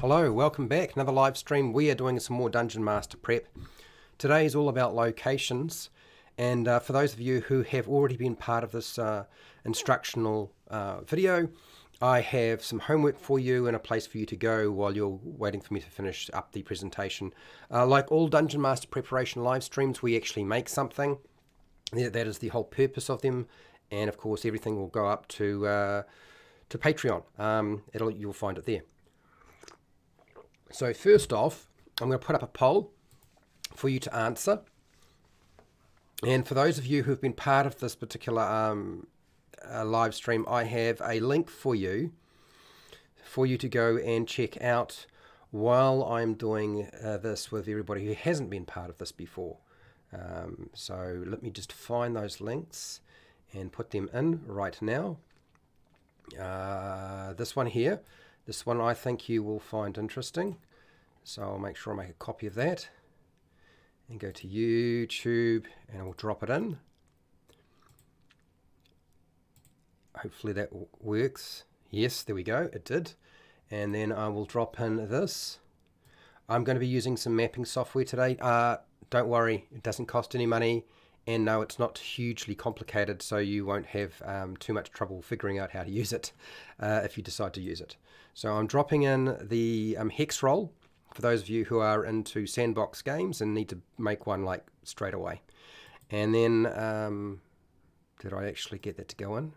Hello, welcome back. Another live stream. We are doing some more Dungeon Master prep. Today is all about locations, and for those of you who have already been part of this instructional video, I have some homework for you and a place for you to go while you're waiting for me to finish up the presentation. Like all Dungeon Master preparation live streams, we actually make something. That is the whole purpose of them, and of course everything will go up to Patreon. You'll find it there. So first off, I'm going to put up a poll for you to answer. And for those of you who've been part of this particular live stream, I have a link for you to go and check out while I'm doing this with everybody who hasn't been part of this before. So let me just find those links and put them in right now. This one here. This one I think you will find interesting, so I'll make sure I make a copy of that and go to YouTube and I'll drop it in. Hopefully that works. Yes, there we go, it did. And then I will drop in this. I'm going to be using some mapping software today. Don't worry, it doesn't cost any money. And no, it's not hugely complicated, so you won't have too much trouble figuring out how to use it if you decide to use it. So I'm dropping in the hex roll for those of you who are into sandbox games and need to make one like straight away. And then, did I actually get that to go in?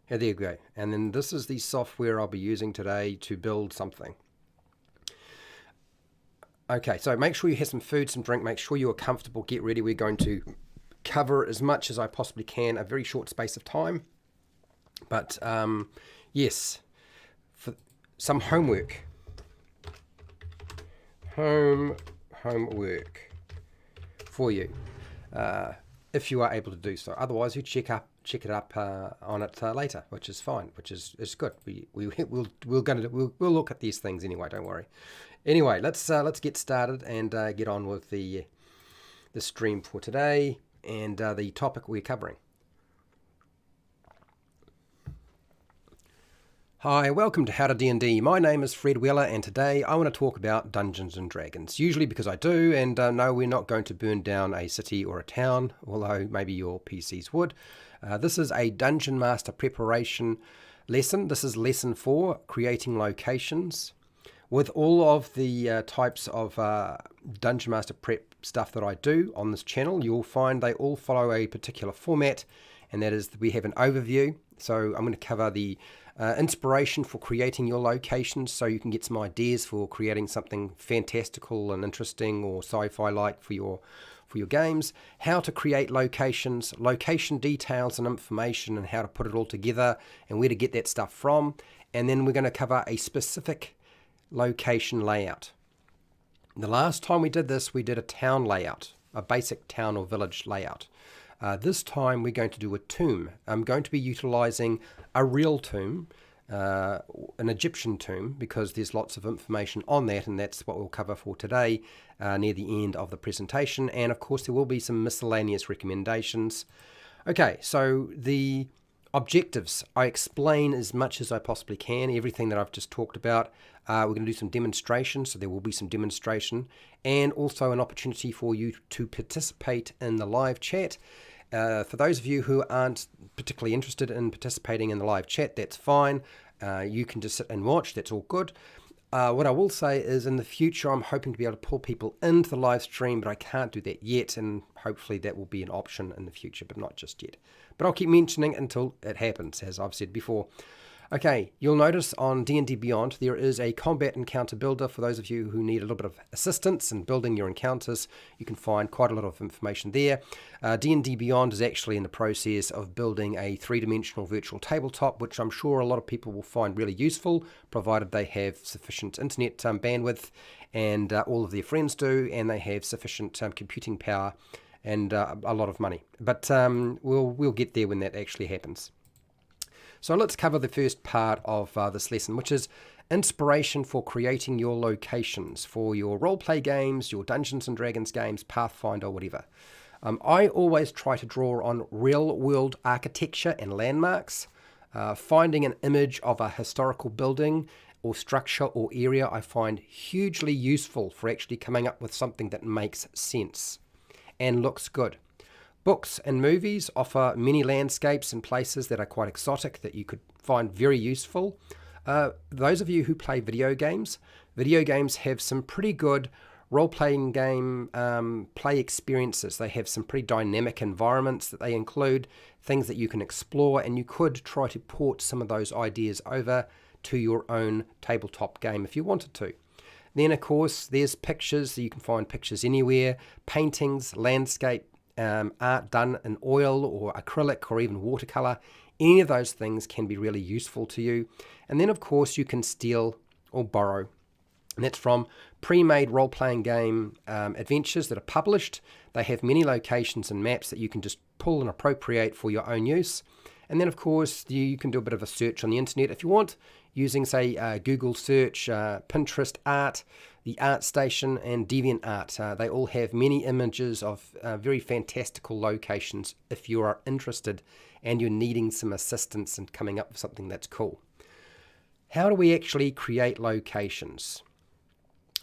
Yeah, there you go. And then this is the software I'll be using today to build something. Okay, so make sure you have some food, some drink, make sure you are comfortable, get ready. We're going to cover as much as I possibly can, a very short space of time. But yes, for some homework. Homework for you, if you are able to do so. Otherwise, you check it up on it later, which is fine, which is good. We'll look at these things anyway. Don't worry. Anyway, let's get started and get on with the stream for today and the topic we're covering. Hi, welcome to How to D&D. My name is Fred Weller, and today I want to talk about Dungeons and Dragons. Usually because I do, and no, we're not going to burn down a city or a town, although maybe your PCs would. This is a Dungeon Master preparation lesson. This is lesson 4, creating locations. With all of the types of Dungeon Master prep stuff that I do on this channel, you'll find they all follow a particular format, and that is we have an overview. So I'm going to cover the inspiration for creating your locations so you can get some ideas for creating something fantastical and interesting or sci-fi like for your games, how to create locations, location details and information, and how to put it all together and where to get that stuff from. And then we're going to cover a specific location layout. The last time we did this, we did a town layout, a basic town or village layout. This time we're going to do a tomb. I'm going to be utilizing a real tomb, an Egyptian tomb, because there's lots of information on that, and that's what we'll cover for today near the end of the presentation. And of course there will be some miscellaneous recommendations. Okay, so the objectives. I explain as much as I possibly can, everything that I've just talked about. We're going to do some demonstrations, so there will be some demonstration, and also an opportunity for you to participate in the live chat. For those of you who aren't particularly interested in participating in the live chat, that's fine. You can just sit and watch, that's all good. What I will say is in the future, I'm hoping to be able to pull people into the live stream, but I can't do that yet, and hopefully that will be an option in the future, but not just yet. But I'll keep mentioning it until it happens, as I've said before. Okay, you'll notice on D&D Beyond there is a combat encounter builder. For those of you who need a little bit of assistance in building your encounters, you can find quite a lot of information there. D&D Beyond is actually in the process of building a three-dimensional virtual tabletop, which I'm sure a lot of people will find really useful, provided they have sufficient internet bandwidth, and all of their friends do, and they have sufficient computing power and a lot of money. But we'll get there when that actually happens. So let's cover the first part of this lesson, which is inspiration for creating your locations for your roleplay games, your Dungeons and Dragons games, Pathfinder, whatever. I always try to draw on real-world architecture and landmarks. Finding an image of a historical building or structure or area I find hugely useful for actually coming up with something that makes sense and looks good. Books and movies offer many landscapes and places that are quite exotic that you could find very useful. Those of you who play video games have some pretty good role-playing game play experiences. They have some pretty dynamic environments that they include, things that you can explore, and you could try to port some of those ideas over to your own tabletop game if you wanted to. Then, of course, there's pictures. You can find pictures anywhere, paintings, landscape, art done in oil or acrylic or even watercolor. Any of those things can be really useful to you. And then, of course, you can steal or borrow. And that's from pre-made role-playing game adventures that are published. They have many locations and maps that you can just pull and appropriate for your own use. And then, of course, you can do a bit of a search on the internet if you want, using, say, Google search, Pinterest art, the Art Station, and DeviantArt. They all have many images of very fantastical locations if you are interested and you're needing some assistance in coming up with something that's cool. How do we actually create locations?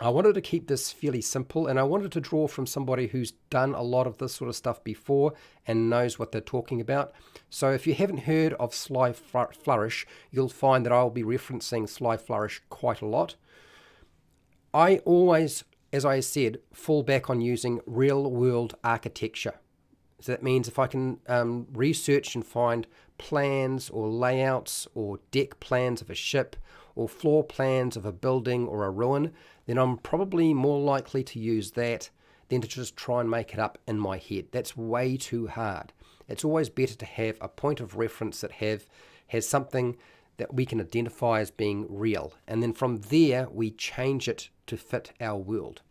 I wanted to keep this fairly simple, and I wanted to draw from somebody who's done a lot of this sort of stuff before and knows what they're talking about. So if you haven't heard of Sly Flourish, you'll find that I'll be referencing Sly Flourish quite a lot. I always, as I said, fall back on using real-world architecture. So that means if I can research and find plans or layouts or deck plans of a ship or floor plans of a building or a ruin, then I'm probably more likely to use that than to just try and make it up in my head. That's way too hard. It's always better to have a point of reference that has something that we can identify as being real. And then from there, we change it to fit our world.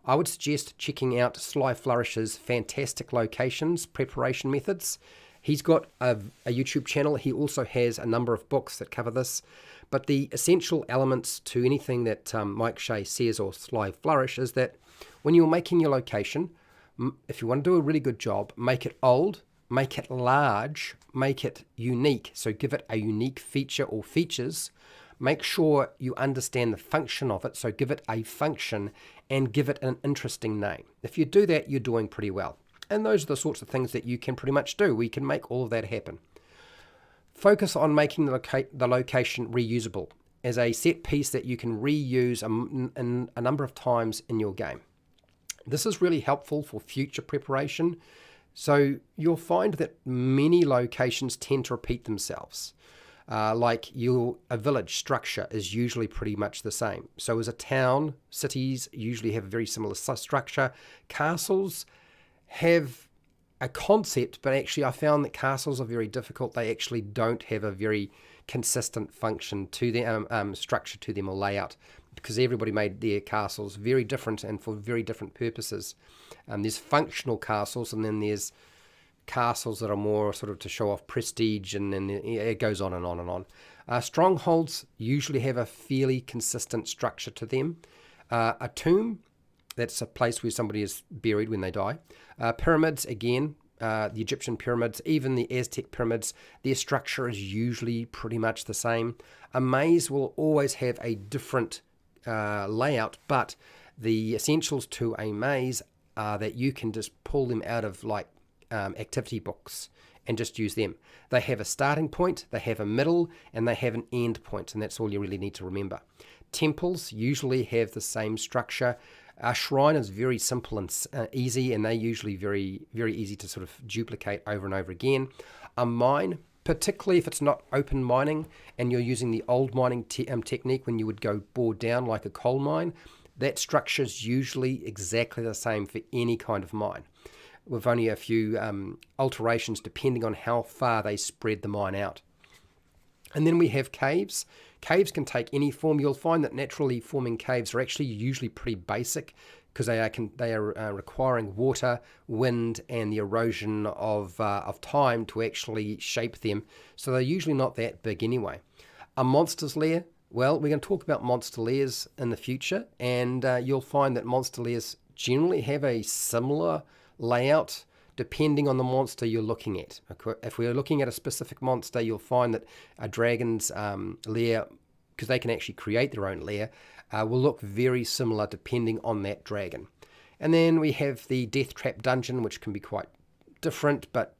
I would suggest checking out Sly Flourish's fantastic locations preparation methods. He's got a YouTube channel. He also has a number of books that cover this. But the essential elements to anything that Mike Shea says or Sly Flourish is that when you're making your location, if you want to do a really good job, make it old, make it large, make it unique. So give it a unique feature or features. Make sure you understand the function of it. So give it a function and give it an interesting name. If you do that, you're doing pretty well. And those are the sorts of things that you can pretty much do. We can make all of that happen. Focus on making the location reusable as a set piece that you can reuse a number of times in your game. This is really helpful for future preparation. So you'll find that many locations tend to repeat themselves. Like a village structure is usually pretty much the same. So as a town, cities usually have a very similar structure. Castles have a concept, but actually I found that castles are very difficult. They actually don't have a very consistent function to them, structure to them or layout, because everybody made their castles very different and for very different purposes. There's functional castles, and then there's castles that are more sort of to show off prestige, and then it goes on and on and on. Strongholds usually have a fairly consistent structure to them. A tomb, that's a place where somebody is buried when they die. Pyramids, again, the Egyptian pyramids, even the Aztec pyramids, their structure is usually pretty much the same. A maze will always have a different layout, but the essentials to a maze are that you can just pull them out of activity books and just use them. They have a starting point, they have a middle, and they have an end point, and that's all you really need to remember. Temples usually have the same structure. A shrine is very simple and easy, and they're usually very, very easy to sort of duplicate over and over again. A mine, particularly if it's not open mining and you're using the old mining technique when you would go bore down like a coal mine, that structure is usually exactly the same for any kind of mine, with only a few alterations depending on how far they spread the mine out. And then we have caves. Caves can take any form. You'll find that naturally forming caves are actually usually pretty basic because they are requiring water, wind, and the erosion of time to actually shape them. So they're usually not that big anyway. A monster's lair. Well, we're going to talk about monster lairs in the future, and you'll find that monster lairs generally have a similar layout depending on the monster you're looking at. If we're looking at a specific monster, you'll find that a dragon's lair because they can actually create their own lair, will look very similar depending on that dragon. And then we have the Death Trap Dungeon, which can be quite different, but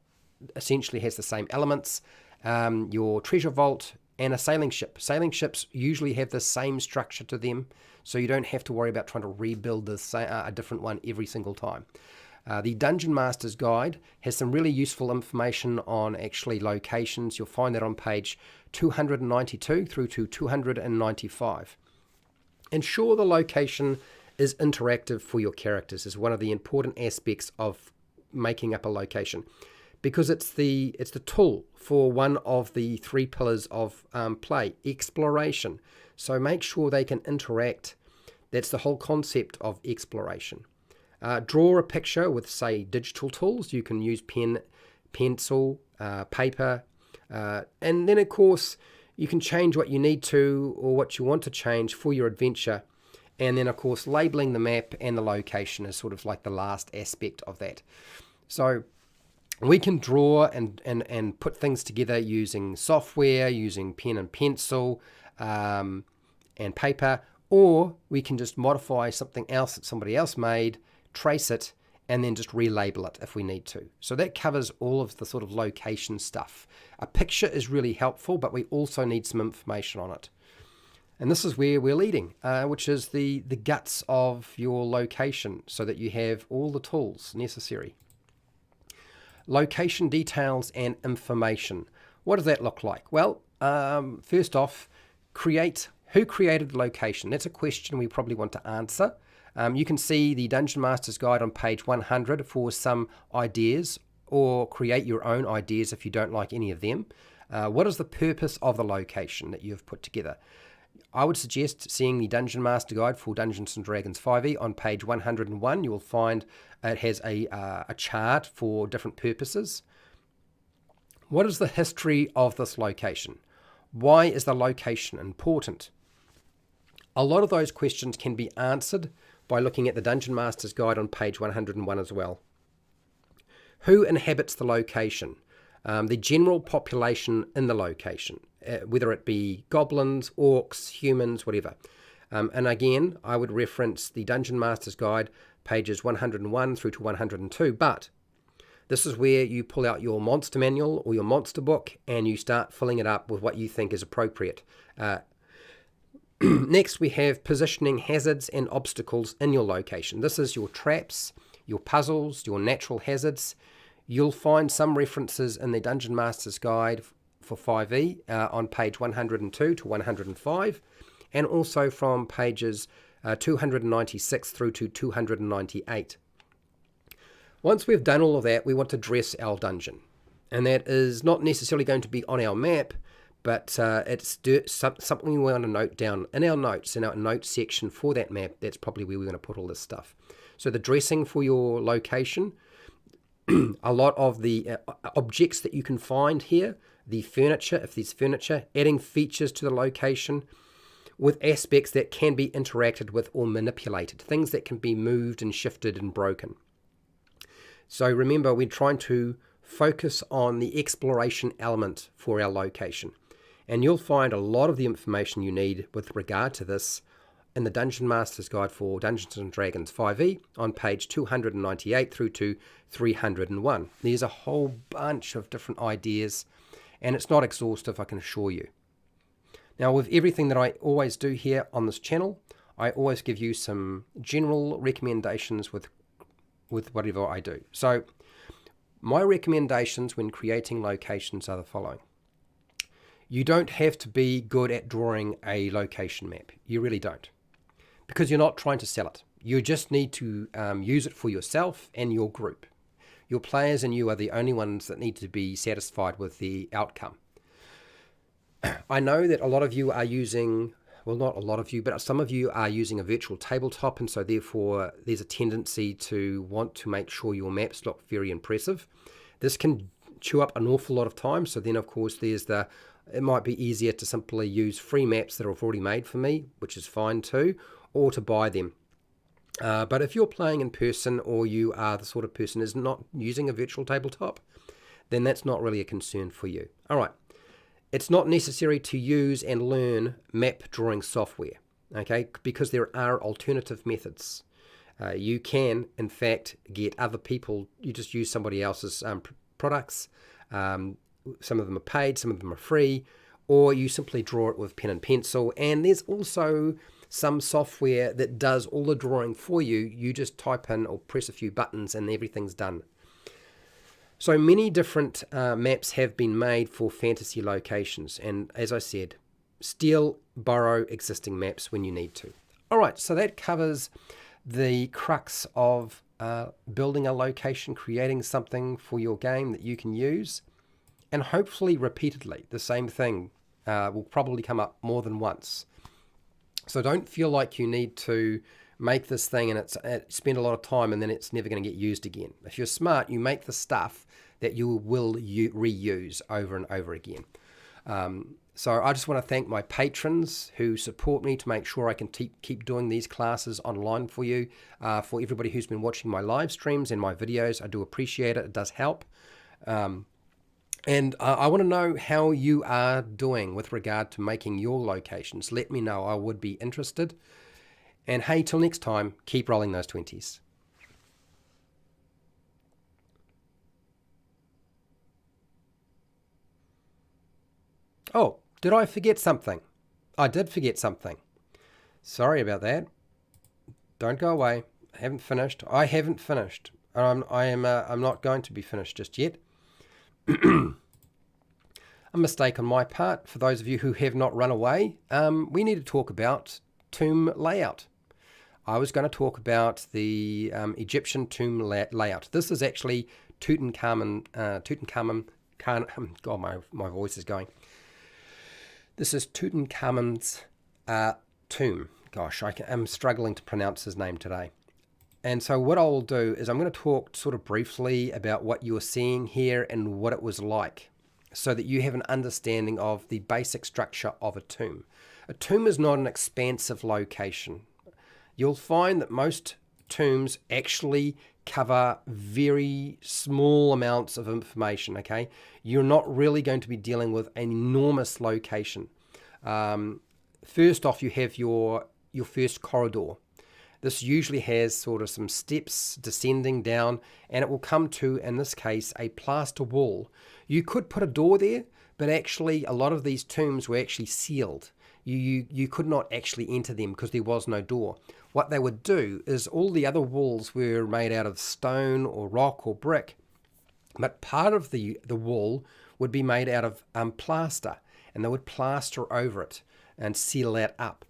essentially has the same elements. Your treasure vault and a sailing ship. Sailing ships usually have the same structure to them, so you don't have to worry about trying to rebuild a different one every single time. The Dungeon Master's Guide has some really useful information on actually locations. You'll find that on page 292 through to 295. Ensure the location is interactive for your characters is one of the important aspects of making up a location, because it's the tool for one of the three pillars of play, exploration. So make sure they can interact. That's the whole concept of exploration. Draw a picture with, say, digital tools. You can use pen, pencil, paper, and then, of course, you can change what you need to or what you want to change for your adventure. And then, of course, labeling the map and the location is sort of like the last aspect of that. So we can draw and put things together using software, using pen and pencil and paper, or we can just modify something else that somebody else made, trace it, and then just relabel it if we need to. So that covers all of the sort of location stuff. A picture is really helpful, but we also need some information on it. And this is where we're leading, which is the guts of your location, so that you have all the tools necessary. Location details and information. What does that look like? Well, first off, who created the location? That's a question we probably want to answer. You can see the Dungeon Master's Guide on page 100 for some ideas, or create your own ideas if you don't like any of them. What is the purpose of the location that you've put together? I would suggest seeing the Dungeon Master Guide for Dungeons & Dragons 5e on page 101. You will find it has a chart for different purposes. What is the history of this location? Why is the location important? A lot of those questions can be answered by looking at the Dungeon Master's Guide on page 101 as well. Who inhabits the location? The general population in the location, whether it be goblins, orcs, humans, whatever. And again, I would reference the Dungeon Master's Guide, pages 101 through to 102, but this is where you pull out your monster manual or your monster book and you start filling it up with what you think is appropriate. Next, we have positioning hazards and obstacles in your location. This is your traps, your puzzles, your natural hazards. You'll find some references in the Dungeon Master's Guide for 5e on page 102 to 105, and also from pages 296 through to 298. Once we've done all of that, we want to dress our dungeon. And that is not necessarily going to be on our map, but it's something we want to note down in our notes section for that map. That's probably where we're going to put all this stuff. So the dressing for your location, a lot of the objects that you can find here, the furniture, if there's furniture, adding features to the location with aspects that can be interacted with or manipulated, things that can be moved and shifted and broken. So remember, we're trying to focus on the exploration element for our location. And you'll find a lot of the information you need with regard to this in the Dungeon Master's Guide for Dungeons & Dragons 5e on page 298 through to 301. There's a whole bunch of different ideas, and it's not exhaustive, I can assure you. Now, with everything that I always do here on this channel, I always give you some general recommendations with whatever I do. So, my recommendations when creating locations are the following. You don't have to be good at drawing a location map. You really don't. Because you're not trying to sell it. You just need to use it for yourself and your group. Your players and you are the only ones that need to be satisfied with the outcome. I know that a lot of you are using, well, not a lot of you, but some of you are using a virtual tabletop, and so therefore there's a tendency to want to make sure your maps look very impressive. This can chew up an awful lot of time, so then of course it might be easier to simply use free maps that are already made for me, which is fine too, or to buy them. But if you're playing in person, or you are the sort of person who's not using a virtual tabletop, then that's not really a concern for you. All right. It's not necessary to use and learn map drawing software, okay, because there are alternative methods. You can, in fact, get other people, you just use somebody else's products. Some of them are paid, some of them are free, or you simply draw it with pen and pencil. And there's also some software that does all the drawing for you. You just type in or press a few buttons and everything's done. So many different maps have been made for fantasy locations. And as I said, steal, borrow existing maps when you need to. All right, so that covers the crux of building a location, creating something for your game that you can use, and hopefully repeatedly. The same thing will probably come up more than once. So don't feel like you need to make this thing and spend a lot of time and then it's never going to get used again. If you're smart, you make the stuff that you will reuse over and over again. So I just want to thank my patrons who support me to make sure I can keep doing these classes online for you. For everybody who's been watching my live streams and my videos, I do appreciate it. It does help. And I want to know how you are doing with regard to making your locations. Let me know. I would be interested. And hey, till next time, keep rolling those 20s. Oh, did I forget something? I did forget something. Sorry about that. Don't go away. I haven't finished. I'm not going to be finished just yet. A mistake on my part. For those of you who have not run away, we need to talk about tomb layout. I was going to talk about the Egyptian tomb layout. This is actually Tutankhamun. God, my voice is going. This is Tutankhamun's tomb. Gosh, I'm struggling to pronounce his name today. And so what I will do is I'm going to talk sort of briefly about what you're seeing here and what it was like, so that you have an understanding of the basic structure of a tomb. A tomb is not an expansive location. You'll find that most tombs actually cover very small amounts of information, okay? You're not really going to be dealing with an enormous location. First off, you have your first corridor. This usually has sort of some steps descending down, and it will come to, in this case, a plaster wall. You could put a door there, but actually a lot of these tombs were actually sealed. You could not actually enter them because there was no door. What they would do is all the other walls were made out of stone or rock or brick, but part of the wall would be made out of plaster, and they would plaster over it and seal that up.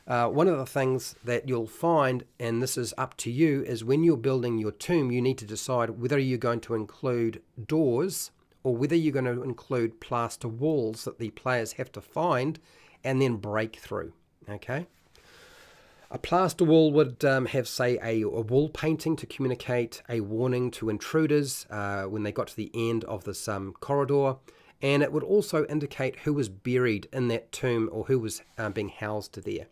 One of the things that you'll find, and this is up to you, is when you're building your tomb, you need to decide whether you're going to include doors or whether you're going to include plaster walls that the players have to find and then break through, okay? A plaster wall would have, say, a wall painting to communicate a warning to intruders when they got to the end of this corridor, and it would also indicate who was buried in that tomb or who was being housed there.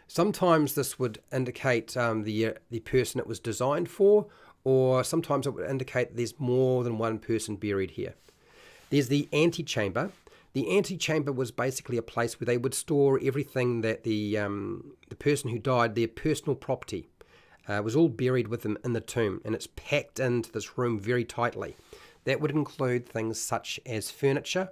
Sometimes this would indicate the person it was designed for, or sometimes it would indicate there's more than one person buried here. There's the antechamber. The antechamber was basically a place where they would store everything that the person who died, their personal property, was all buried with them in the tomb, and it's packed into this room very tightly. That would include things such as furniture,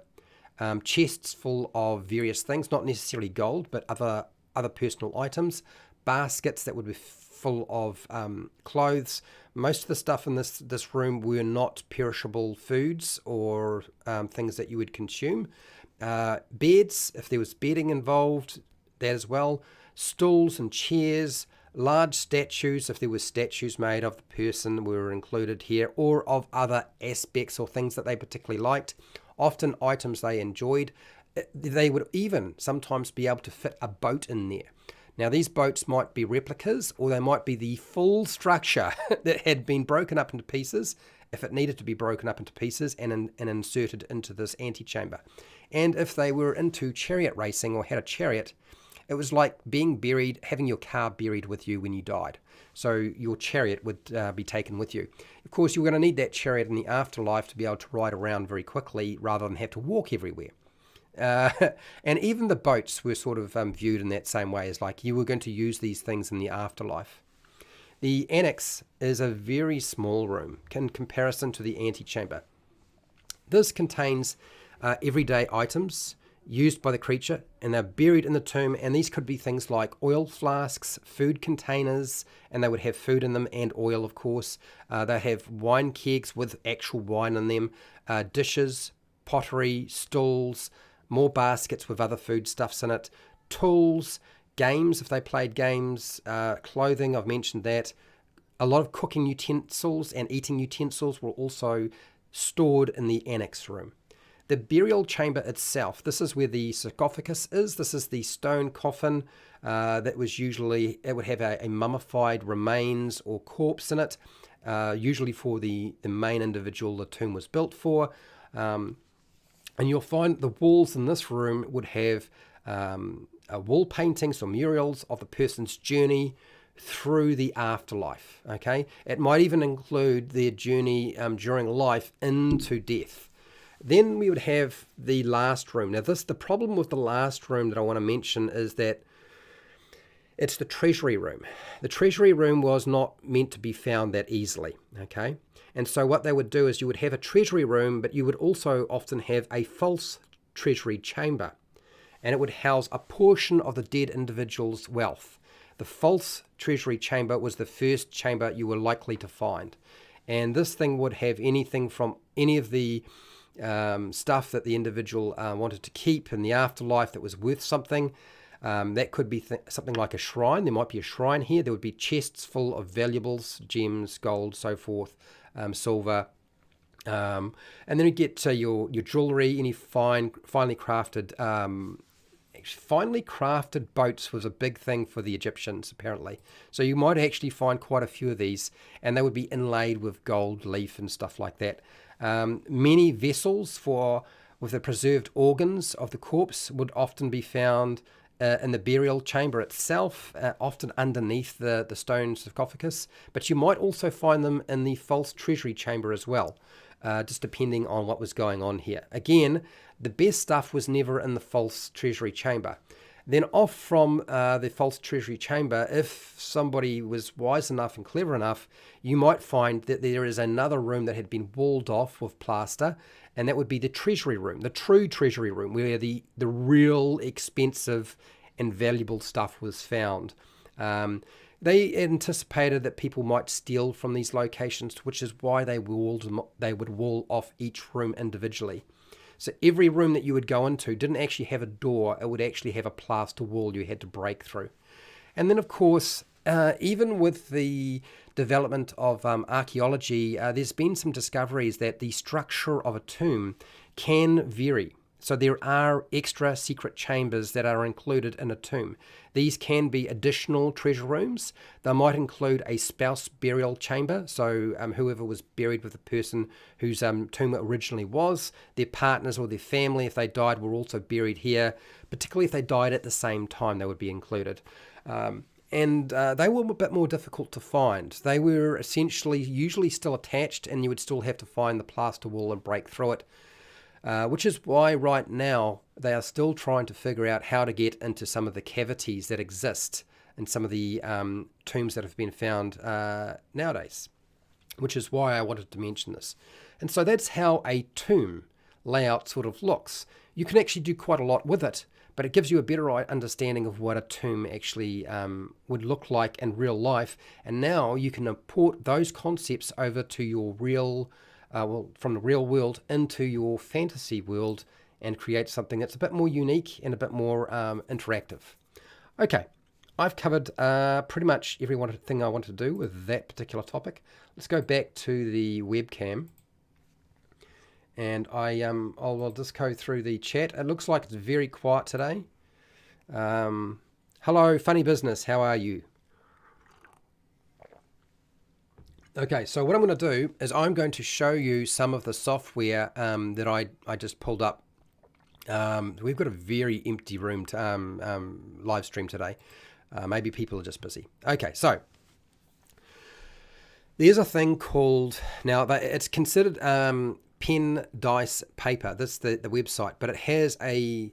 chests full of various things, not necessarily gold, but other personal items, baskets that would be full of clothes. Most of the stuff in this room were not perishable foods or things that you would consume. Beds, if there was bedding involved, that as well. Stools and chairs, large statues, if there were statues made of the person, were included here, or of other aspects or things that they particularly liked. Often items they enjoyed. They would even sometimes be able to fit a boat in there. Now, these boats might be replicas, or they might be the full structure that had been broken up into pieces, if it needed to be broken up into pieces and inserted into this antechamber. And if they were into chariot racing or had a chariot, It was like being buried, having your car buried with you when you died. So your chariot would be taken with you. Of course, you're going to need that chariot in the afterlife to be able to ride around very quickly rather than have to walk everywhere. Uh, and even the boats were sort of viewed in that same way, as like you were going to use these things in the afterlife. The annex is a very small room in comparison to the antechamber. This contains everyday items used by the creature, and they're buried in the tomb, and these could be things like oil flasks, food containers, and they would have food in them and oil, of course. They have wine kegs with actual wine in them, dishes, pottery, stools, more baskets with other foodstuffs in it, tools, games if they played games, clothing, I've mentioned that. A lot of cooking utensils and eating utensils were also stored in the annex room. The burial chamber itself, this is where the sarcophagus is. This is the stone coffin that was usually, it would have a mummified remains or corpse in it, usually for the main individual the tomb was built for. And you'll find the walls in this room would have wall paintings or murals of the person's journey through the afterlife. Okay, it might even include their journey during life into death. Then we would have the last room. Now, the problem with the last room that I want to mention is that it's the Treasury Room. The Treasury Room was not meant to be found that easily. Okay, and so what they would do is you would have a Treasury Room, but you would also often have a false Treasury Chamber, and it would house a portion of the dead individual's wealth. The false Treasury Chamber was the first chamber you were likely to find. And this thing would have anything from any of the stuff that the individual wanted to keep in the afterlife that was worth something. That could be something like a shrine. There might be a shrine here. There would be chests full of valuables, gems, gold, so forth, silver. And then you get your jewellery, any finely crafted boats was a big thing for the Egyptians, apparently. So you might actually find quite a few of these, and they would be inlaid with gold leaf and stuff like that. Many vessels with the preserved organs of the corpse would often be found in the burial chamber itself, often underneath the stone sarcophagus. But you might also find them in the false treasury chamber as well, just depending on what was going on here. Again, the best stuff was never in the false treasury chamber. Then off from the false treasury chamber, if somebody was wise enough and clever enough, you might find that there is another room that had been walled off with plaster, and that would be the treasury room, the true treasury room, where the real expensive and valuable stuff was found. They anticipated that people might steal from these locations, which is why they would wall off each room individually. So every room that you would go into didn't actually have a door. It would actually have a plaster wall you had to break through. And then, of course, even with the development of archaeology, there's been some discoveries that the structure of a tomb can vary. So there are extra secret chambers that are included in a tomb. These can be additional treasure rooms. They might include a spouse burial chamber. So whoever was buried with the person whose tomb originally was, their partners or their family, if they died, were also buried here. Particularly if they died at the same time, they would be included. And they were a bit more difficult to find. They were essentially usually still attached, and you would still have to find the plaster wall and break through it. Which is why right now they are still trying to figure out how to get into some of the cavities that exist in some of the tombs that have been found nowadays, which is why I wanted to mention this. And so that's how a tomb layout sort of looks. You can actually do quite a lot with it, but it gives you a better understanding of what a tomb actually would look like in real life. And now you can import those concepts over to your real from the real world into your fantasy world and create something that's a bit more unique and a bit more interactive. Okay, I've covered pretty much every thing I want to do with that particular topic. Let's go back to the webcam, and I'll just go through the chat. It looks like it's very quiet today. Hello, Funny Business, how are you? Okay, so what I'm going to do is I'm going to show you some of the software that I just pulled up We've got a very empty room to live stream today. Maybe people are just busy. Okay, so there's a thing called, now it's considered pen, dice, paper. That's the website, but it has a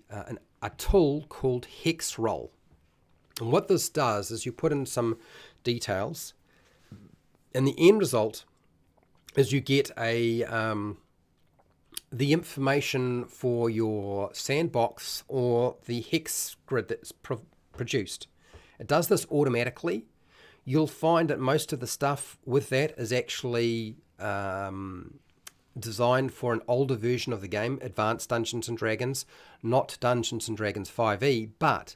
tool called Hex Roll. And what this does is you put in some details, and the end result is you get the information for your sandbox or the hex grid that's produced. It does this automatically. You'll find that most of the stuff with that is actually designed for an older version of the game, Advanced Dungeons & Dragons, not Dungeons & Dragons 5e, but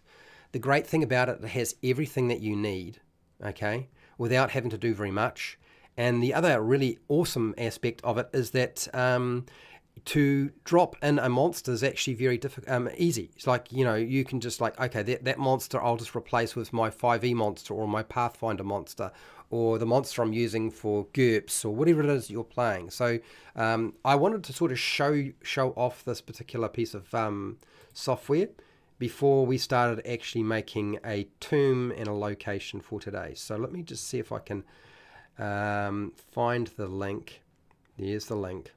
the great thing about it, it has everything that you need, okay, without having to do very much. And the other really awesome aspect of it is that to drop in a monster is actually very easy. It's like, you can just like, okay, that monster I'll just replace with my 5e monster or my Pathfinder monster or the monster I'm using for GURPS or whatever it is you're playing. So I wanted to sort of show off this particular piece of software before we started actually making a tomb and a location for today. So let me just see if I can find the link. There's the link.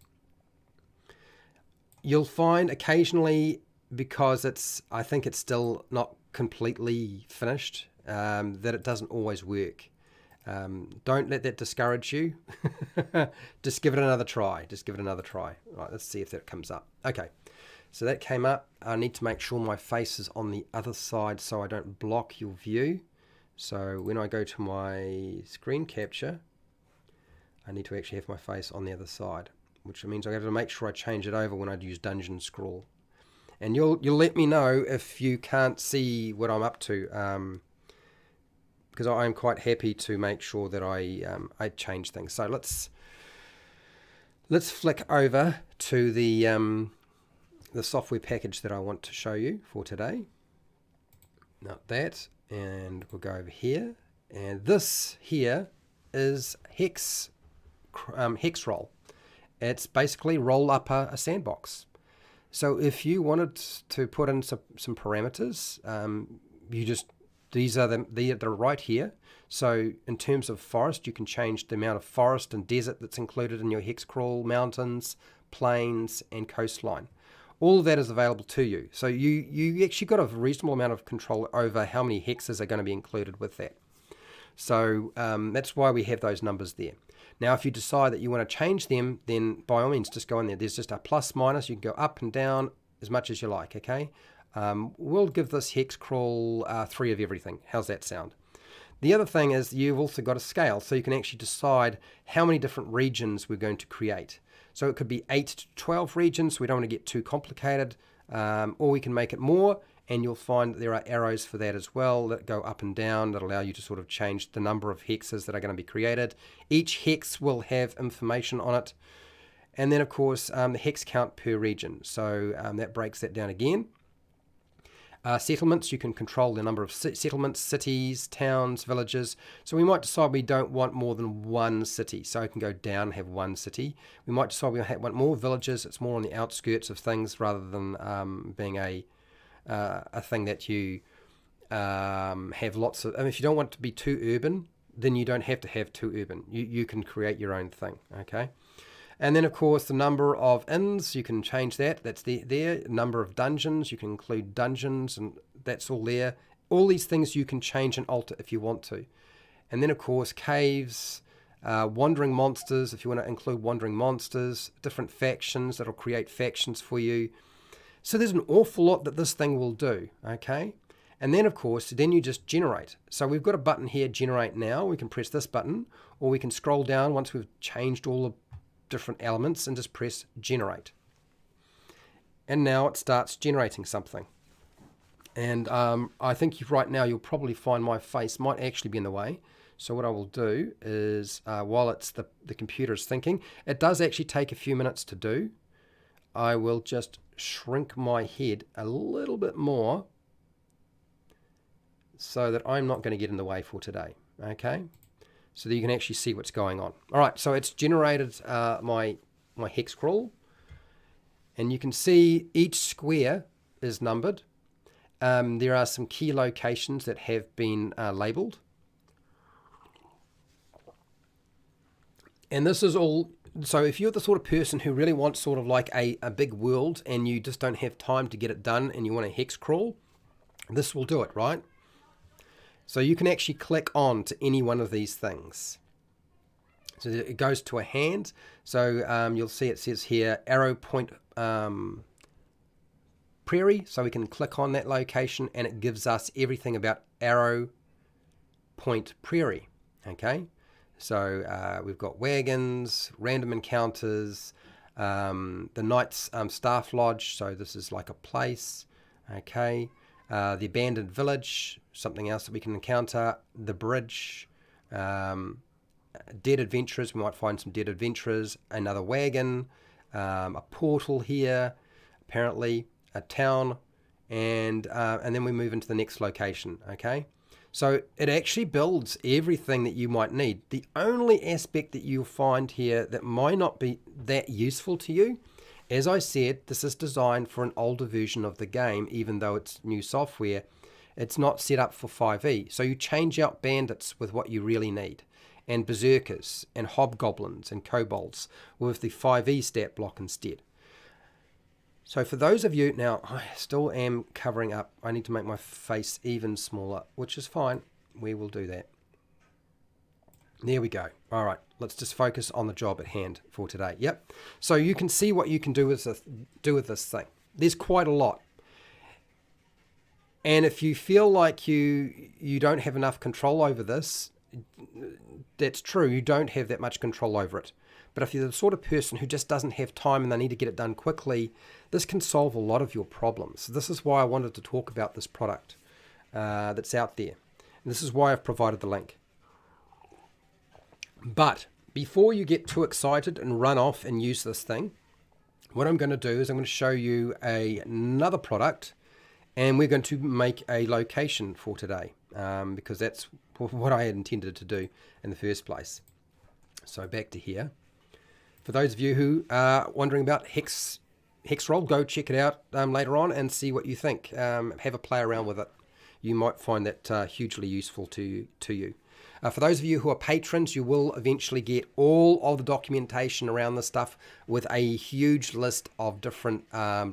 You'll find occasionally, because I think it's still not completely finished, that it doesn't always work. Don't let that discourage you. Just give it another try. Right, let's see if that comes up. Okay, so that came up. I need to make sure my face is on the other side so I don't block your view. So when I go to my screen capture, I need to actually have my face on the other side, which means I have to make sure I change it over when I use Dungeon Scroll. And you'll let me know if you can't see what I'm up to, because I'm quite happy to make sure that I change things. So let's flick over to the software package that I want to show you for today. Not that, and we'll go over here, and this here is Hex Roll. It's basically roll up a sandbox. So if you wanted to put in some parameters, they're right here. So in terms of forest, you can change the amount of forest and desert that's included in your hex crawl, mountains, plains, and coastline. All of that is available to you. So you actually got a reasonable amount of control over how many hexes are going to be included with that. So that's why we have those numbers there. Now, if you decide that you want to change them, then by all means, just go in there. There's just a plus, minus. You can go up and down as much as you like, okay? We'll give this hex crawl 3 of everything. How's that sound? The other thing is you've also got a scale, so you can actually decide how many different regions we're going to create. So it could be 8 to 12 regions. We don't want to get too complicated, or we can make it more. And you'll find there are arrows for that as well that go up and down that allow you to sort of change the number of hexes that are going to be created. Each hex will have information on it. And then, of course, the hex count per region. So that breaks that down again. Settlements, you can control the number of settlements, cities, towns, villages. So we might decide we don't want more than one city. So I can go down and have one city. We might decide we want more villages. It's more on the outskirts of things rather than being a thing that you have lots of. I mean, if you don't want it to be too urban, then you don't have to have too urban. You can create your own thing, okay? And then, of course, the number of inns, you can change that. That's there. Number of dungeons, you can include dungeons, and that's all there. All these things you can change and alter if you want to. And then, of course, caves, wandering monsters, if you want to include wandering monsters, different factions, that'll create factions for you. So there's an awful lot that this thing will do, okay? And then, of course, then you just generate. So we've got a button here, Generate Now. We can press this button, or we can scroll down once we've changed all the different elements and just press Generate. And now it starts generating something. And I think right now you'll probably find my face might actually be in the way. So what I will do is, while it's the computer is thinking, it does actually take a few minutes to do. I will just shrink my head a little bit more so that I'm not going to get in the way for today, okay? So that you can actually see what's going on. All right, so it's generated my hex crawl. And you can see each square is numbered. There are some key locations that have been labeled. And this is all, so if you're the sort of person who really wants sort of like a big world and you just don't have time to get it done and you want a hex crawl, this will do it, right? So you can actually click on to any one of these things. So it goes to a hand. So you'll see it says here Arrow Point Prairie. So we can click on that location and it gives us everything about Arrow Point Prairie. Okay. So we've got wagons, random encounters, the Knights Staff Lodge. So this is like a place. Okay. The abandoned village, something else that we can encounter. The bridge. Dead adventurers, we might find some dead adventurers, another wagon, a portal here, apparently a town, and then we move into the next location. Okay, so it actually builds everything that you might need. The only aspect that you'll find here that might not be that useful to you, as I said, this is designed for an older version of the game, even though it's new software. It's not set up for 5e, so you change out bandits with what you really need, and berserkers, and hobgoblins, and kobolds with the 5e stat block instead. So for those of you, now I still am covering up, I need to make my face even smaller, which is fine, we will do that. There we go. All right, let's just focus on the job at hand for today. Yep, so you can see what you can do with this thing. There's quite a lot. And if you feel like you don't have enough control over this, that's true, you don't have that much control over it. But if you're the sort of person who just doesn't have time and they need to get it done quickly, this can solve a lot of your problems. This is why I wanted to talk about this product that's out there. And this is why I've provided the link. But before you get too excited and run off and use this thing, what I'm going to do is I'm going to show you another product, and we're going to make a location for today, because that's what I had intended to do in the first place. So back to here. For those of you who are wondering about Hex Roll, go check it out later on and see what you think. Have a play around with it. You might find that hugely useful to you. For those of you who are patrons, you will eventually get all of the documentation around this stuff with a huge list of different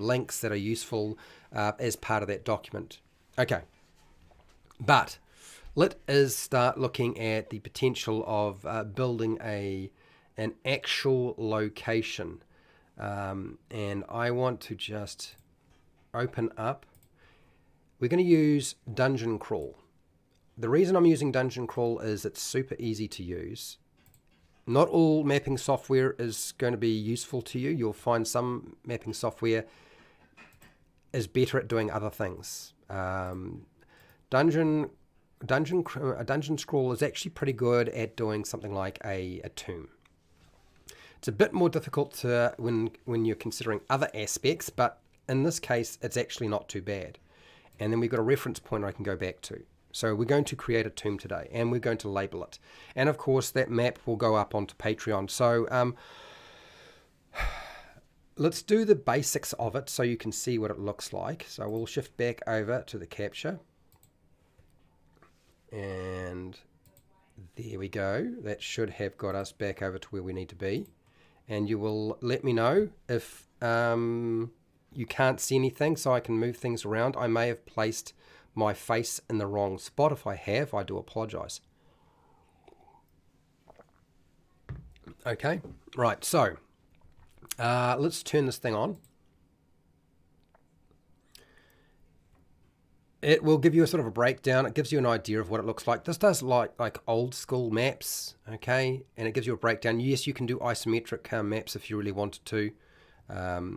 links that are useful as part of that document. Okay, but let us start looking at the potential of building an actual location. And I want to just open up. We're going to use Dungeon Crawl. The reason I'm using Dungeon Crawl is it's super easy to use. Not all mapping software is going to be useful to you. You'll find some mapping software is better at doing other things. Dungeon Crawl is actually pretty good at doing something like a tomb. It's a bit more difficult to, when you're considering other aspects, but in this case, it's actually not too bad. And then we've got a reference point I can go back to. So we're going to create a tomb today, and we're going to label it. And of course, that map will go up onto Patreon. So let's do the basics of it so you can see what it looks like. So we'll shift back over to the capture. And there we go. That should have got us back over to where we need to be. And you will let me know if you can't see anything, so I can move things around. I may have placed my face in the wrong spot. If I have, I do apologize. Okay, right, so let's turn this thing on. It will give you a sort of a breakdown. It gives you an idea of what it looks like. This does like old school maps, okay? And it gives you a breakdown. Yes, you can do isometric maps if you really wanted to.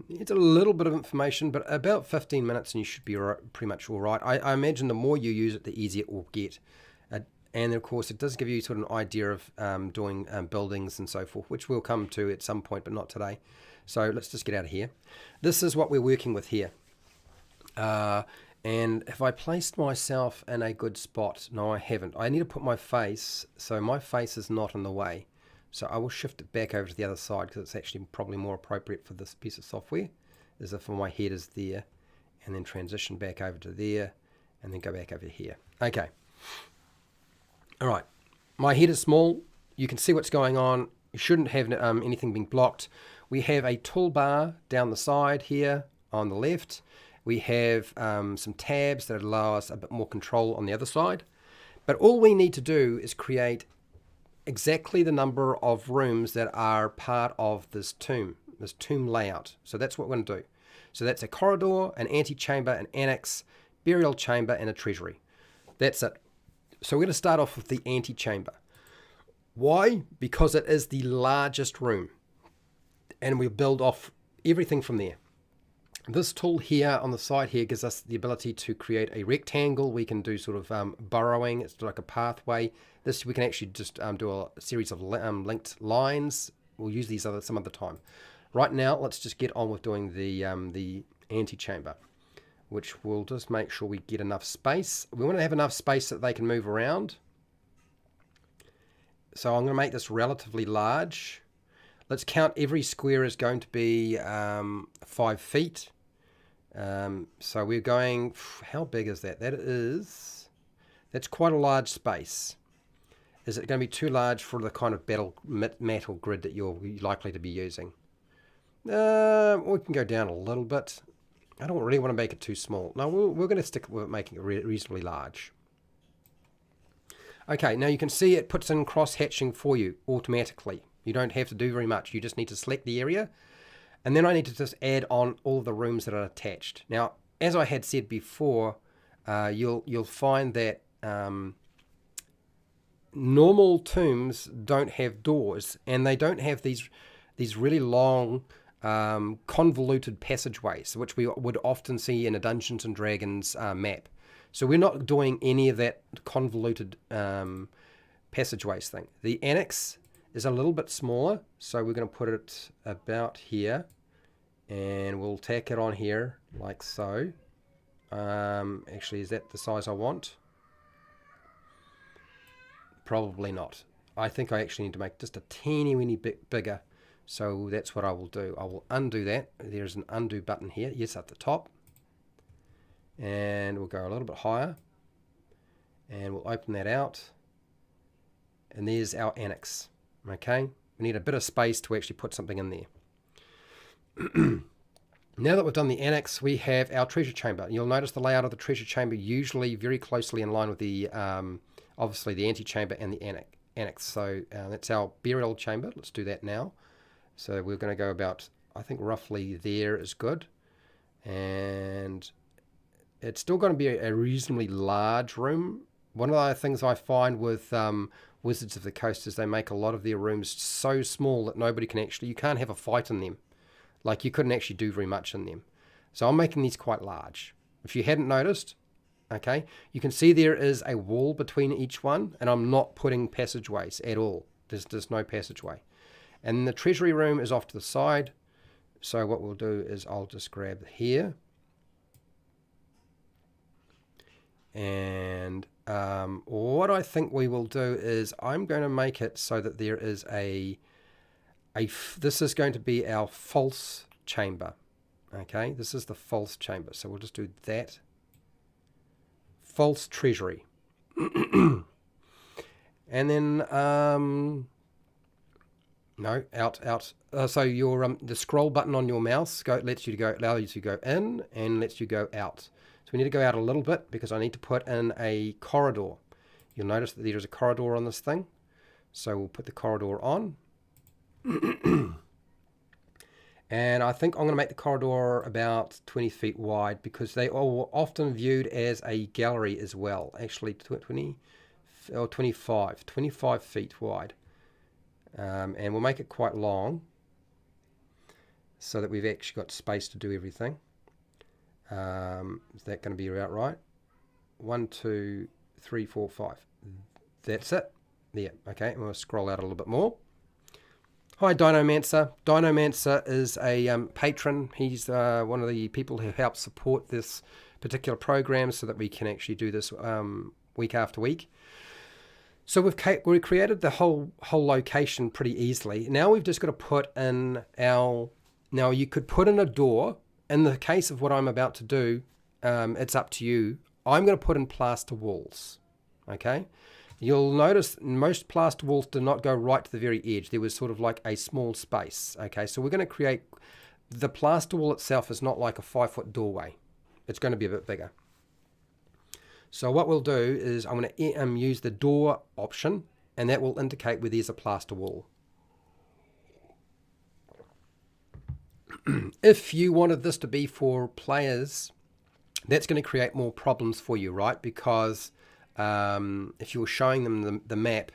It's a little bit of information, but about 15 minutes and you should be pretty much all right. I imagine the more you use it, the easier it will get. And of course, it does give you sort of an idea of doing buildings and so forth, which we'll come to at some point, but not today. So let's just get out of here. This is what we're working with here. And if I placed myself in a good spot, no, I haven't. I need to put my face, so my face is not in the way. So I will shift it back over to the other side because it's actually probably more appropriate for this piece of software. as if my head is there, and then transition back over to there, and then go back over here. Okay. All right. My head is small. You can see what's going on. You shouldn't have anything being blocked. We have a toolbar down the side here on the left. We have some tabs that allow us a bit more control on the other side. But all we need to do is create exactly the number of rooms that are part of this tomb layout. So that's what we're going to do. So that's a corridor, an antechamber, an annex, burial chamber, and a treasury. That's it. So we're going to start off with the antechamber. Why? Because it is the largest room. And we build off everything from there. This tool here on the side here gives us the ability to create a rectangle. We can do sort of burrowing. It's like a pathway. This we can actually just do a series of linked lines. We'll use these some other time. Right now, let's just get on with doing the antechamber, which we'll just make sure we get enough space. We want to have enough space that they can move around. So I'm going to make this relatively large. Let's count every square is going to be 5 feet. So we're going, how big is that? That's quite a large space. Is it going to be too large for the kind of metal grid that you're likely to be using? We can go down a little bit. I don't really want to make it too small. No, we're going to stick with making it reasonably large. Okay, now you can see it puts in cross-hatching for you automatically. You don't have to do very much. You just need to select the area. And then I need to just add on all of the rooms that are attached. Now, as I had said before, you'll find that normal tombs don't have doors, and they don't have these really long convoluted passageways, which we would often see in a Dungeons and Dragons map. So we're not doing any of that convoluted passageways thing. The annex is a little bit smaller, so we're going to put it about here, and we'll tack it on here like so. Actually, is that the size I want? Probably not. I think I actually need to make just a teeny weeny bit bigger, so that's what I will do. I will undo that. There's an undo button here, yes, at the top, and we'll go a little bit higher, and we'll open that out, and there's our annex. Okay, we need a bit of space to actually put something in there. Now that we've done the annex, we have our treasure chamber. You'll notice the layout of the treasure chamber usually very closely in line with the obviously the antechamber and the annex. So that's our burial chamber. Let's do that now. So we're going to go about, I think roughly there is good, and it's still going to be a reasonably large room. One of the things I find with Wizards of the Coast is they make a lot of their rooms so small that you can't have a fight in them. Like, you couldn't actually do very much in them. So I'm making these quite large. If you hadn't noticed, okay, you can see there is a wall between each one, and I'm not putting passageways at all. There's no passageway. And the treasury room is off to the side. So what we'll do is I'll just grab here. And what I think we will do is I'm going to make it so that there is this is going to be our false chamber. Okay, this is the false chamber. So we'll just do that. False treasury. And then, no, out. So your the scroll button on your mouse allows you to go in and lets you go out. So we need to go out a little bit because I need to put in a corridor. You'll notice that there is a corridor on this thing. So we'll put the corridor on. And I think I'm going to make the corridor about 20 feet wide because they are often viewed as a gallery as well. Actually 20 or 25 feet wide. And we'll make it quite long so that we've actually got space to do everything. Is that going to be about right? 1, 2, 3, 4, 5. That's it. There. Okay, and we'll scroll out a little bit more. Hi, Dinomancer. Dinomancer is a patron. He's one of the people who helps support this particular program so that we can actually do this week after week. So we've created the whole location pretty easily. Now we've just got to put in now you could put in a door in the case of what I'm about to do, it's up to you. I'm going to put in plaster walls, okay? You'll notice most plaster walls do not go right to the very edge. There was sort of like a small space, okay? So we're going to create, the plaster wall itself is not like a 5-foot doorway. It's going to be a bit bigger. So what we'll do is I'm going to use the door option, and that will indicate where there's a plaster wall. If you wanted this to be for players, that's going to create more problems for you, right? Because if you were showing them the map,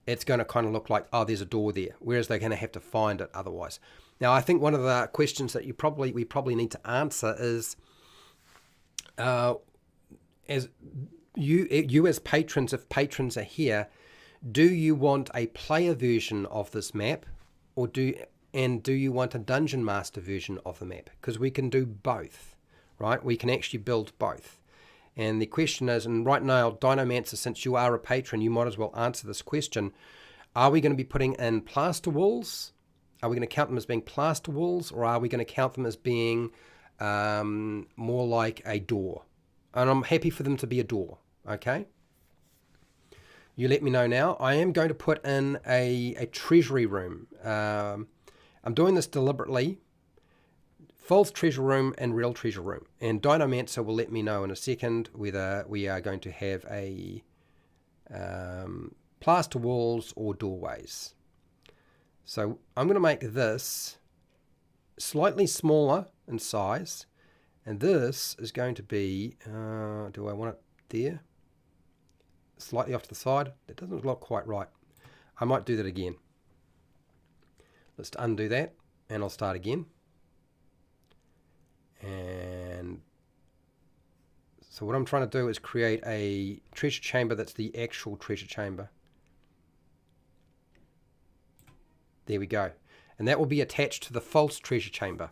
it's going to kind of look like, oh, there's a door there, whereas they're going to have to find it otherwise. Now, I think one of the questions that we probably need to answer is, as you as patrons, if patrons are here, do you want a player version of this map, or do you want a Dungeon Master version of the map? Because we can do both, right? We can actually build both. And the question is, and right now, Dinomancer, since you are a patron, you might as well answer this question. Are we going to be putting in plaster walls? Are we going to count them as being plaster walls, or are we going to count them as being more like a door? And I'm happy for them to be a door, okay? You let me know now. I am going to put in a treasury room. I'm doing this deliberately. False treasure room and real treasure room. And Dinomancer will let me know in a second whether we are going to have a plaster walls or doorways. So I'm going to make this slightly smaller in size. And this is going to be, do I want it there? Slightly off to the side. That doesn't look quite right. I might do that again. Let's undo that, and I'll start again. And so what I'm trying to do is create a treasure chamber that's the actual treasure chamber. There we go. And that will be attached to the false treasure chamber.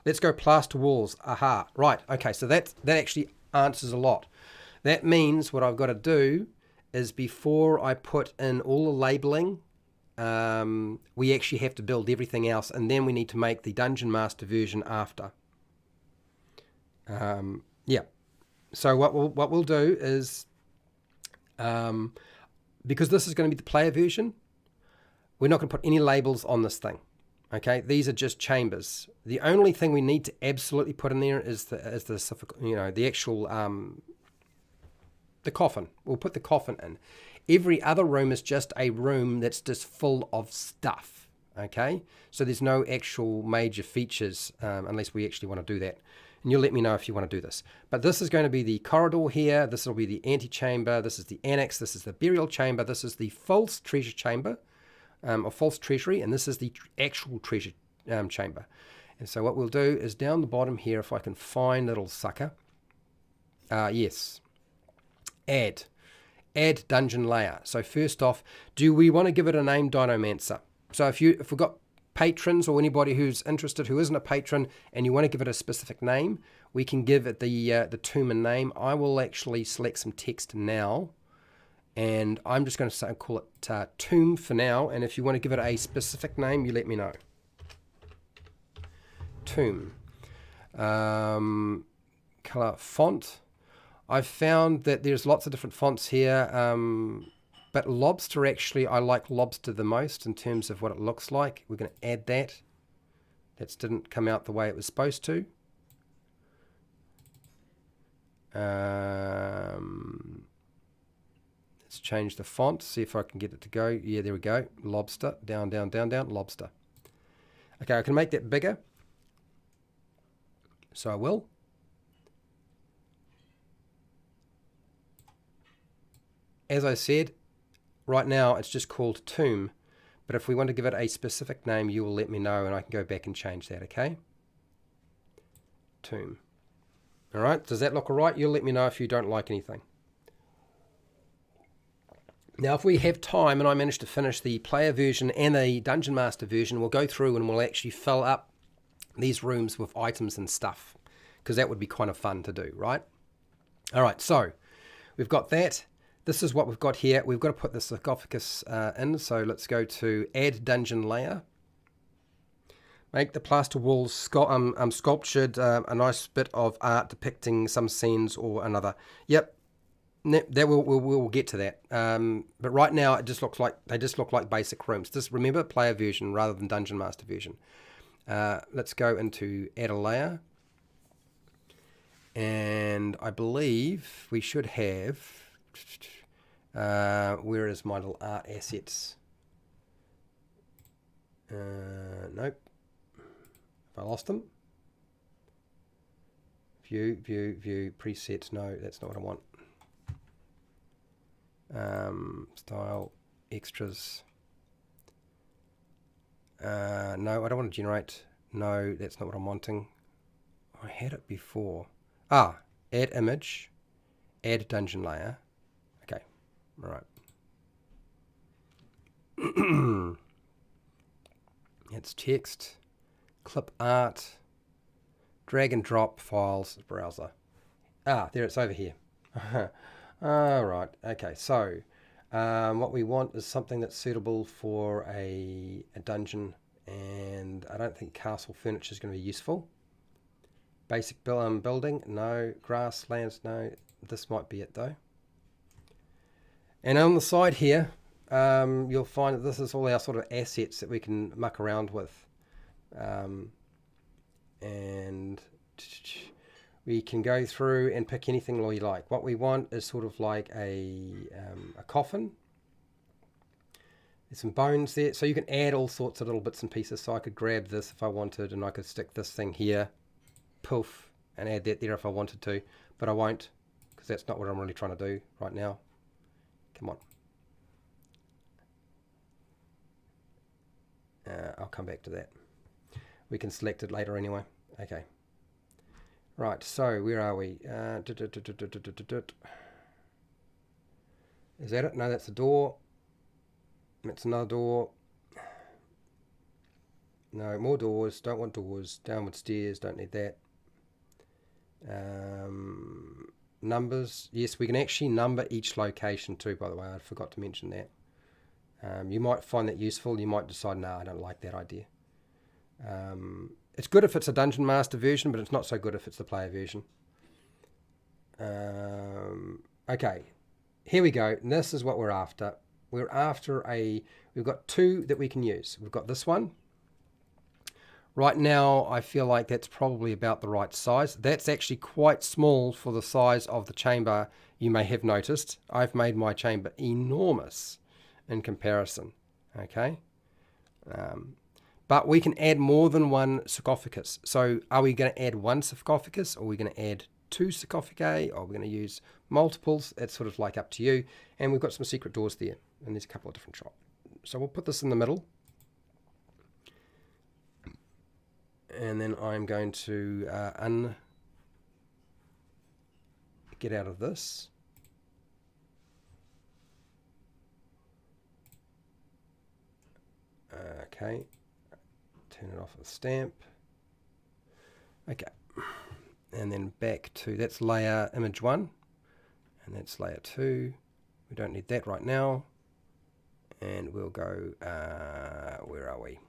Let's go plaster walls. Aha. Right. Okay. So that actually answers a lot. That means what I've got to do is, before I put in all the labeling, we actually have to build everything else, and then we need to make the Dungeon Master version after. Yeah. So what we'll do is, because this is going to be the player version, we're not going to put any labels on this thing. Okay, these are just chambers. The only thing we need to absolutely put in there is the actual the coffin. We'll put the coffin in. Every other room is just a room that's just full of stuff. Okay, so there's no actual major features unless we actually want to do that. And you'll let me know if you want to do this. But this is going to be the corridor here. This will be the antechamber. This is the annex. This is the burial chamber. This is the false treasure chamber. Or false treasury, and this is the actual treasure chamber. And so what we'll do is, down the bottom here, if I can find little sucker, yes, add dungeon layer. So first off, do we want to give it a name, Dinomancer? So if we've got patrons or anybody who's interested who isn't a patron and you want to give it a specific name, we can give it the tomb and name. I will actually select some text now. And I'm just going to call it Tomb for now. And if you want to give it a specific name, you let me know. Tomb. Color font. I've found that there's lots of different fonts here. But Lobster, actually, I like Lobster the most in terms of what it looks like. We're going to add that. That didn't come out the way it was supposed to. Let's change the font, see if I can get it to go. Yeah, there we go. Lobster. Down, down, down, down. Lobster. Okay, I can make that bigger. So I will. As I said, right now it's just called Tomb. But if we want to give it a specific name, you will let me know and I can go back and change that, okay? Tomb. All right, does that look all right? You'll let me know if you don't like anything. Now, if we have time and I manage to finish the player version and the Dungeon Master version, we'll go through and we'll actually fill up these rooms with items and stuff, because that would be kind of fun to do, right? All right, so we've got that. This is what we've got here. We've got to put the sarcophagus in, so let's go to Add Dungeon Layer. Make the plaster walls sculptured, a nice bit of art depicting some scenes or another. Yep, that we'll get to that. But right now it just looks like they just look like basic rooms. Just remember, player version rather than Dungeon Master version. Let's go into add a layer, and I believe we should have. Where is my little art assets? Nope. Have I lost them? View, presets. No, that's not what I want. Style, extras. No, I don't want to generate. No, that's not what I'm wanting. I had it before. Add image, add dungeon layer. Okay, all right. It's text, clip art, drag and drop files, browser. There it's over here. All right, okay, so what we want is something that's suitable for a dungeon, and I don't think castle furniture is going to be useful. Basic building, no. Grasslands, no. This might be it though. And on the side here, you'll find that this is all our sort of assets that we can muck around with. And we can go through and pick anything we like. What we want is sort of like a coffin. There's some bones there, so you can add all sorts of little bits and pieces. So I could grab this if I wanted, and I could stick this thing here, poof, and add that there if I wanted to, but I won't, because that's not what I'm really trying to do right now. Come on. I'll come back to that. We can select it later anyway. Okay. Right, so where are we? Is that it? No, that's a door. That's another door. No, more doors. Don't want doors. Downward stairs. Don't need that. Numbers. Yes, we can actually number each location too, by the way. I forgot to mention that. You might find that useful. You might decide, no, I don't like that idea. It's good if it's a Dungeon Master version, but it's not so good if it's the player version. Okay, here we go. And this is what we're after. We're after we've got two that we can use. We've got this one. Right now, I feel like that's probably about the right size. That's actually quite small for the size of the chamber. You may have noticed I've made my chamber enormous in comparison. Okay. But we can add more than one sarcophagus. So are we going to add one sarcophagus, or are we going to add two sarcophagi, or are we going to use multiples? It's sort of like up to you. And we've got some secret doors there, and there's a couple of different shops. So we'll put this in the middle. And then I'm going to get out of this. Okay. Turn it off with a stamp. Okay. And then back to, that's layer image 1. And that's layer 2. We don't need that right now. And we'll go, where are we?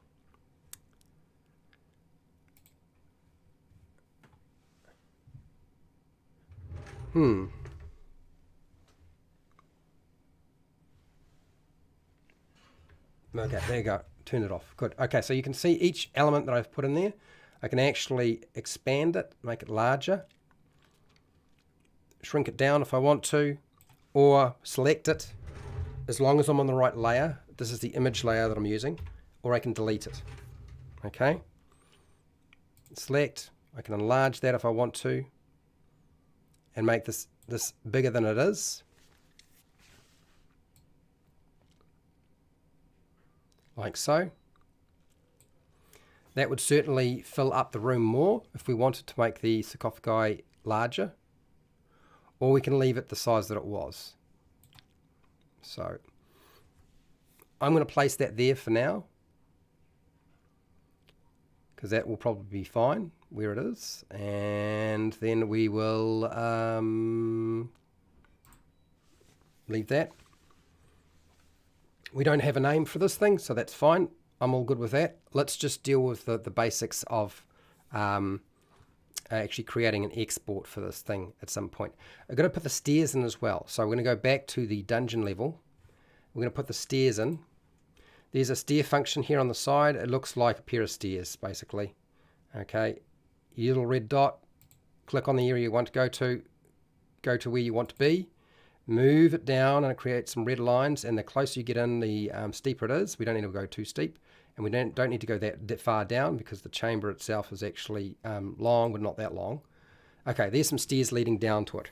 Okay, there you go. Turn it off. Good. Okay, so you can see each element that I've put in there. I can actually expand it, make it larger, shrink it down if I want to, or select it as long as I'm on the right layer. This is the image layer that I'm using, or I can delete it. Okay. Select. I can enlarge that if I want to, and make this bigger than it is. Like so. That would certainly fill up the room more if we wanted to make the sarcophagi larger, or we can leave it the size that it was. So I'm going to place that there for now, because that will probably be fine where it is, and then we will leave that. We don't have a name for this thing, so that's fine. I'm all good with that. Let's just deal with the basics of actually creating an export for this thing at some point. I'm going to put the stairs in as well. So we're going to go back to the dungeon level. We're going to put the stairs in. There's a stair function here on the side. It looks like a pair of stairs, basically. Okay, your little red dot, click on the area you want to go to where you want to be, move it down and it creates some red lines, and the closer you get in, the steeper it is. We don't need to go too steep, and we don't need to go that far down because the chamber itself is actually long, but not that long. Okay, there's some stairs leading down to it.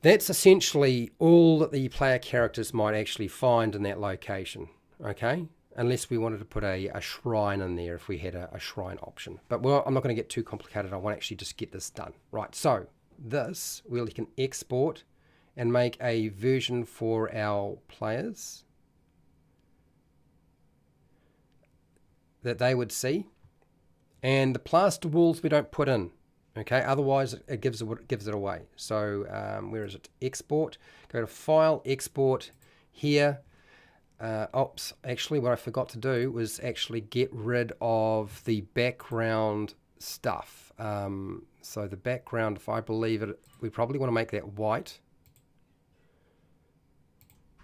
That's essentially all that the player characters might actually find in that location, okay? Unless we wanted to put a shrine in there if we had a shrine option. But well, I'm not going to get too complicated. I want to actually just get this done. Right, so this we can export and make a version for our players that they would see. And the plaster walls we don't put in. Okay, otherwise it gives it away. So where is it? Export. Go to File, Export. Here. Oops. Actually, what I forgot to do was actually get rid of the background stuff. So the background, if I believe it, we probably want to make that white.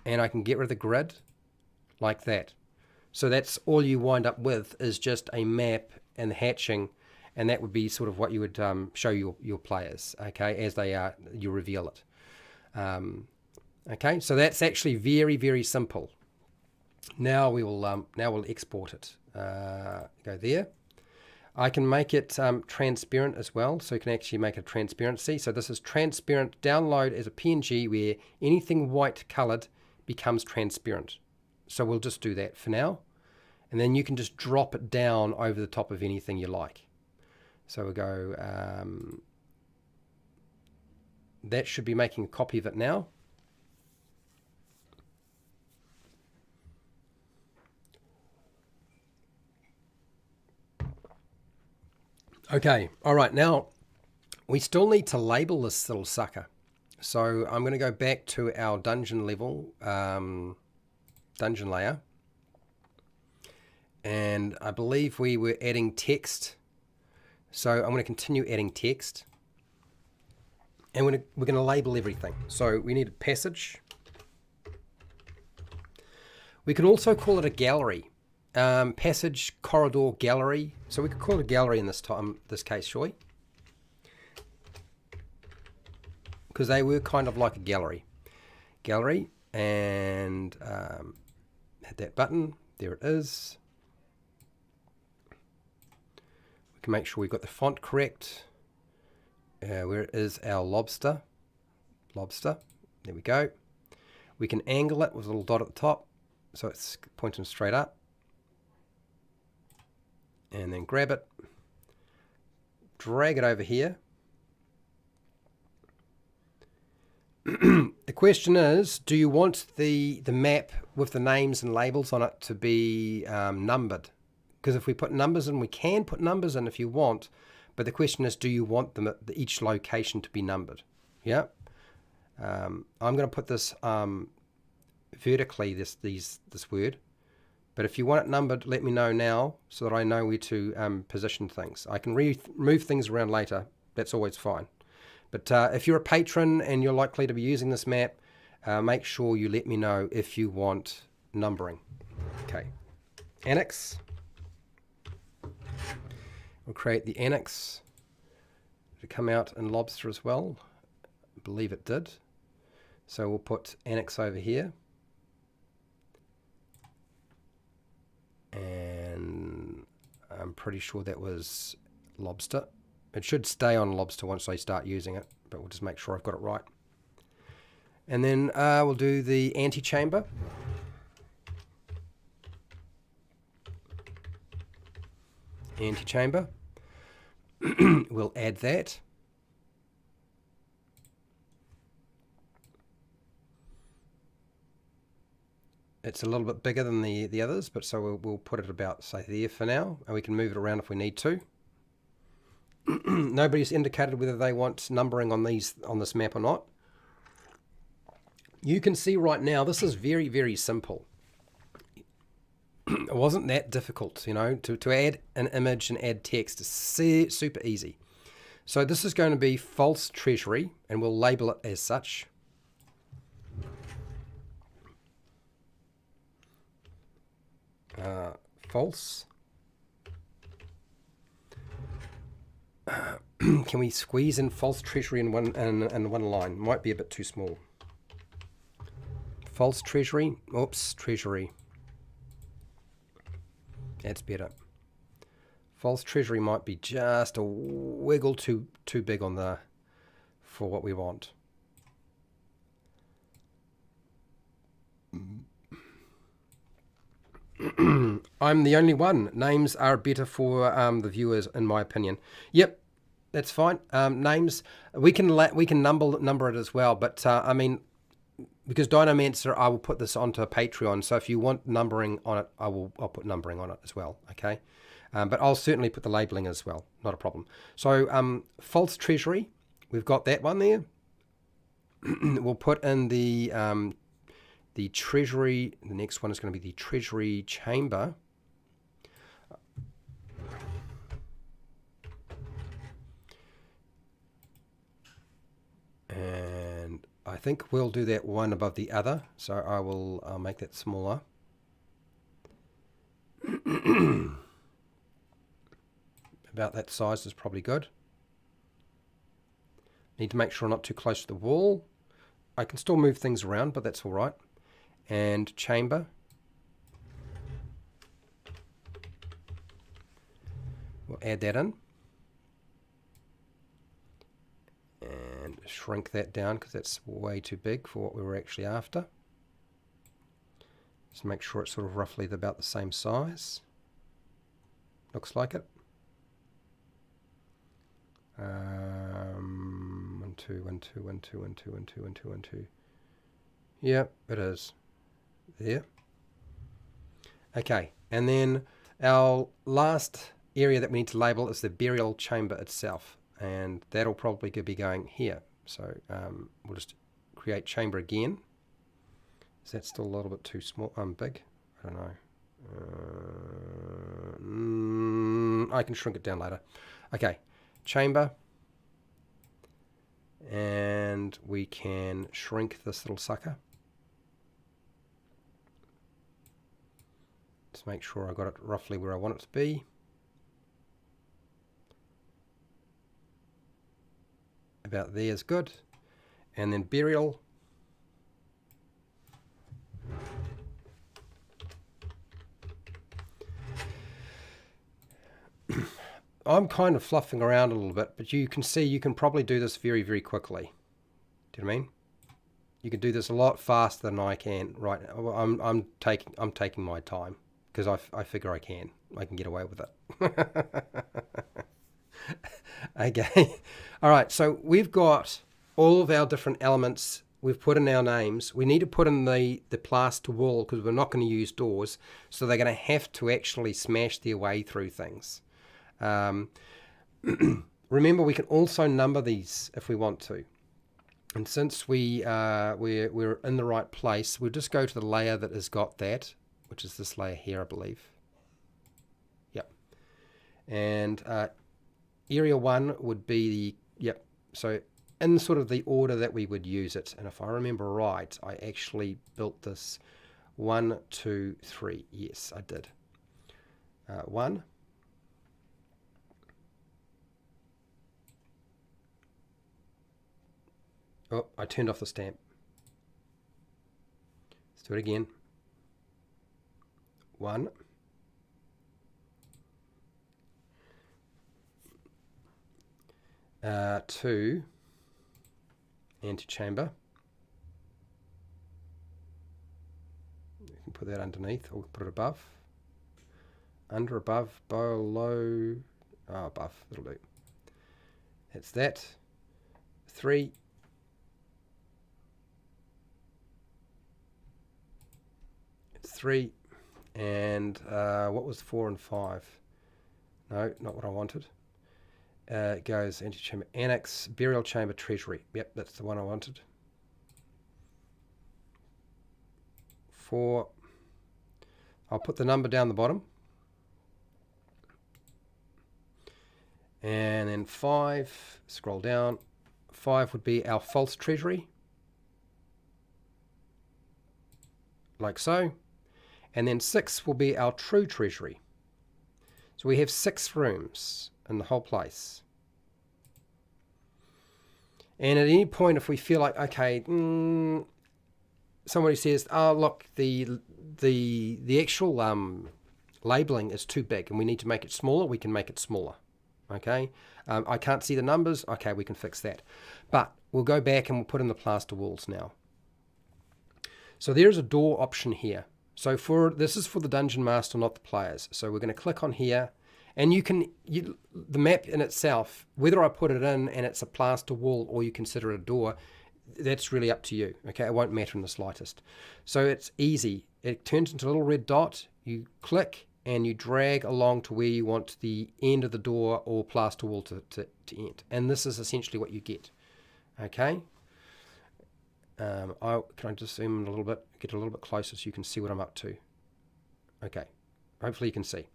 And I can get rid of the grid like that. So that's all you wind up with is just a map and the hatching. And that would be sort of what you would show your players, okay, as you reveal it. Okay, so that's actually very, very simple. Now we'll export it. Go there. I can make it transparent as well, so you can actually make a transparency. So this is transparent. Download as a PNG where anything white coloured becomes transparent. So we'll just do that for now, and then you can just drop it down over the top of anything you like. So we'll go, that should be making a copy of it now. Okay, all right, now we still need to label this little sucker. So I'm going to go back to our dungeon level, dungeon layer. And I believe we were adding text. So I'm going to continue adding text, and we're going to label everything. So we need a passage. We can also call it a gallery, passage, corridor, gallery. So we could call it a gallery in this case, shall we? Because they were kind of like a gallery. Gallery, and hit that button. There it is. Can make sure we've got the font correct. Where is our lobster? Lobster. There we go. We can angle it with a little dot at the top, so it's pointing straight up. And then grab it, drag it over here. The question is, do you want the map with the names and labels on it to be numbered? Because if we put numbers in, we can put numbers in if you want, but the question is, do you want them at each location to be numbered? Yeah. I'm going to put this vertically, this word, but if you want it numbered, let me know now so that I know where to position things. I can move things around later. That's always fine. But if you're a patron and you're likely to be using this map, make sure you let me know if you want numbering. Okay. Annex. We'll create the annex to come out in Lobster as well. I believe it did. So we'll put annex over here. And I'm pretty sure that was Lobster. It should stay on Lobster once I start using it, but we'll just make sure I've got it right. And then we'll do the antechamber. Antechamber. We'll add that. It's a little bit bigger than the others, but so we'll put it about, say, there for now, and we can move it around if we need to. Nobody's indicated whether they want numbering on this map or not. You can see right now, this is very, very simple. wasn't that difficult, you know, to add an image and add text is super easy. So this is going to be false treasury, and we'll label it as such. False. Can we squeeze in false treasury in one line? Might be a bit too small. False treasury. Oops, treasury. That's better. False treasury might be just a wiggle too big on the for what we want. I'm the only one. Names are better for the viewers, in my opinion. Yep, that's fine. Names we can number it as well, but I mean, because Dynamancer, I will put this onto Patreon. So if you want numbering on it, I'll put numbering on it as well. Okay. But I'll certainly put the labeling as well, not a problem. So false treasury, we've got that one there. We'll put in the treasury. The next one is going to be the Treasury Chamber. And I think we'll do that one above the other. So I'll make that smaller. About that size is probably good. Need to make sure I'm not too close to the wall. I can still move things around, but that's all right. And chamber. We'll add that in. And shrink that down because that's way too big for what we were actually after. Just make sure it's sort of roughly about the same size. Looks like it. 1, 2, 1, 2, 1, 2, 1, 2, 1, 2, 1, 2, 1, 2. Yep, it is. There. Okay, and then our last area that we need to label is the burial chamber itself, and that'll probably be going here. So we'll just create chamber again. Is that still a little bit too small? Big? I don't know. I can shrink it down later. Okay. Chamber, and we can shrink this little sucker. Just make sure I got it roughly where I want it to be. About there is good. And then burial. I'm kind of fluffing around a little bit, but you can see you can probably do this very, very quickly. Do you know what I mean? You can do this a lot faster than I can right now. I'm taking my time because I figure I can get away with it. Okay. All right. So we've got all of our different elements. We've put in our names. We need to put in the plaster wall because we're not going to use doors. So they're going to have to actually smash their way through things. Remember, we can also number these if we want to. And since we're in the right place, we'll just go to the layer that has got that, which is this layer here, I believe. Yep. And area 1 would be the, yep. So in sort of the order that we would use it. And if I remember right, I actually built this 1, 2, 3. Yes, I did. 1. Oh, I turned off the stamp. Let's do it again. 1. 2. Antechamber. You can put that underneath or put it above. Under, above, below, above. That'll do. That's that. 3. It's 3. And what was 4 and 5? No, not what I wanted. It goes antechamber, annex, burial chamber, treasury. Yep, that's the one I wanted. 4. I'll put the number down the bottom. And then 5, scroll down. 5 would be our false treasury. Like so. And then 6 will be our true treasury. So we have 6 rooms in the whole place. And at any point, if we feel like, okay, somebody says, oh, look, the actual labeling is too big and we need to make it smaller, we can make it smaller. Okay, I can't see the numbers. Okay, we can fix that. But we'll go back and we'll put in the plaster walls now. So there's a door option here. So this is for the Dungeon Master, not the players. So we're going to click on here, and the map in itself, whether I put it in and it's a plaster wall or you consider it a door, that's really up to you. Okay, it won't matter in the slightest. So it's easy. It turns into a little red dot. You click and you drag along to where you want the end of the door or plaster wall to end. And this is essentially what you get. Okay. Can I just zoom in a little bit, get a little bit closer so you can see what I'm up to? Okay. Hopefully you can see.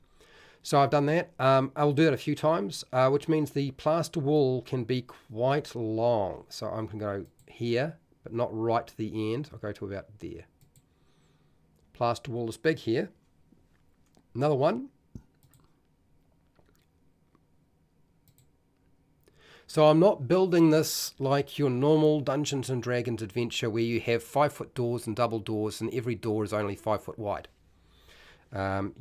So I've done that. I'll do it a few times, which means the plaster wall can be quite long. So I'm going to go here, but not right to the end. I'll go to about there. Plaster wall is big here. Another one. So I'm not building this like your normal Dungeons and Dragons adventure where you have 5-foot doors and double doors and every door is only 5 foot wide.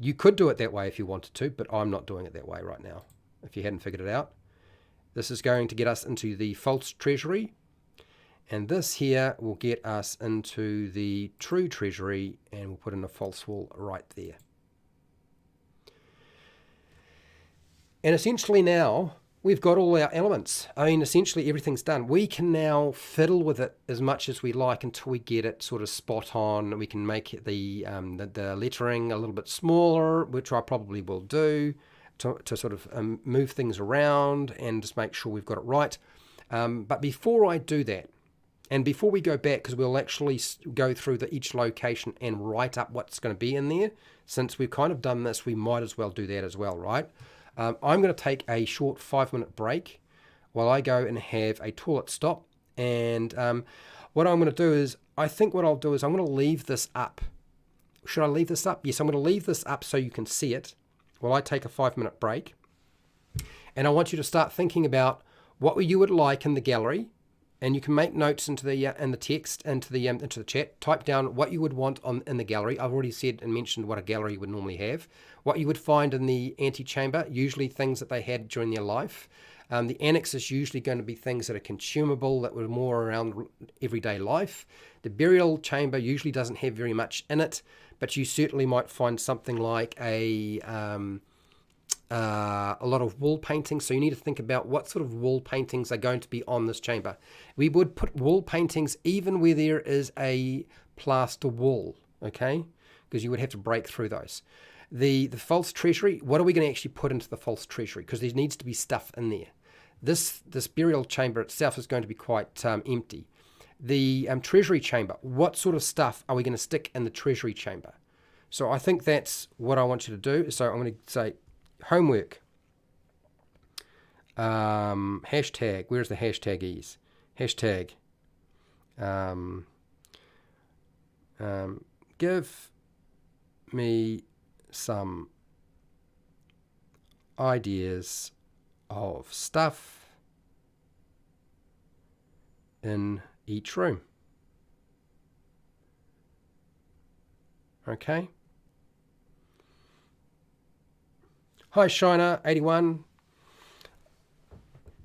You could do it that way if you wanted to, but I'm not doing it that way right now, if you hadn't figured it out. This is going to get us into the false treasury, and this here will get us into the true treasury, and we'll put in a false wall right there. And essentially now, we've got all our elements. I mean, essentially everything's done. We can now fiddle with it as much as we like until we get it sort of spot on. We can make it the lettering a little bit smaller, which I probably will do, to sort of move things around and just make sure we've got it right. But before I do that, and before we go back, because we'll actually go through each location and write up what's going to be in there, since we've kind of done this, we might as well do that as well, right? I'm going to take a short 5-minute break while I go and have a toilet stop. And what I'm going to do is, I think what I'll do is I'm going to leave this up. Should I leave this up? Yes, I'm going to leave this up so you can see it while I take a 5-minute break. And I want you to start thinking about what you would like in the gallery. And you can make notes into the text, into the chat. Type down what you would want in the gallery. I've already said and mentioned what a gallery would normally have. What you would find in the antechamber, usually things that they had during their life. The annex is usually going to be things that are consumable, that were more around everyday life. The burial chamber usually doesn't have very much in it, but you certainly might find something like a lot of wall paintings. So you need to think about what sort of wall paintings are going to be on this chamber. We would put wall paintings even where there is a plaster wall, okay? Because you would have to break through those. The false treasury, what are we going to actually put into the false treasury? Because there needs to be stuff in there. This burial chamber itself is going to be quite empty. The treasury chamber, what sort of stuff are we going to stick in the treasury chamber? So I think that's what I want you to do. So I'm going to say homework. Hashtag, where's the hashtag is? Hashtag. Give me some ideas of stuff in each room. Okay. Hi Shiner81.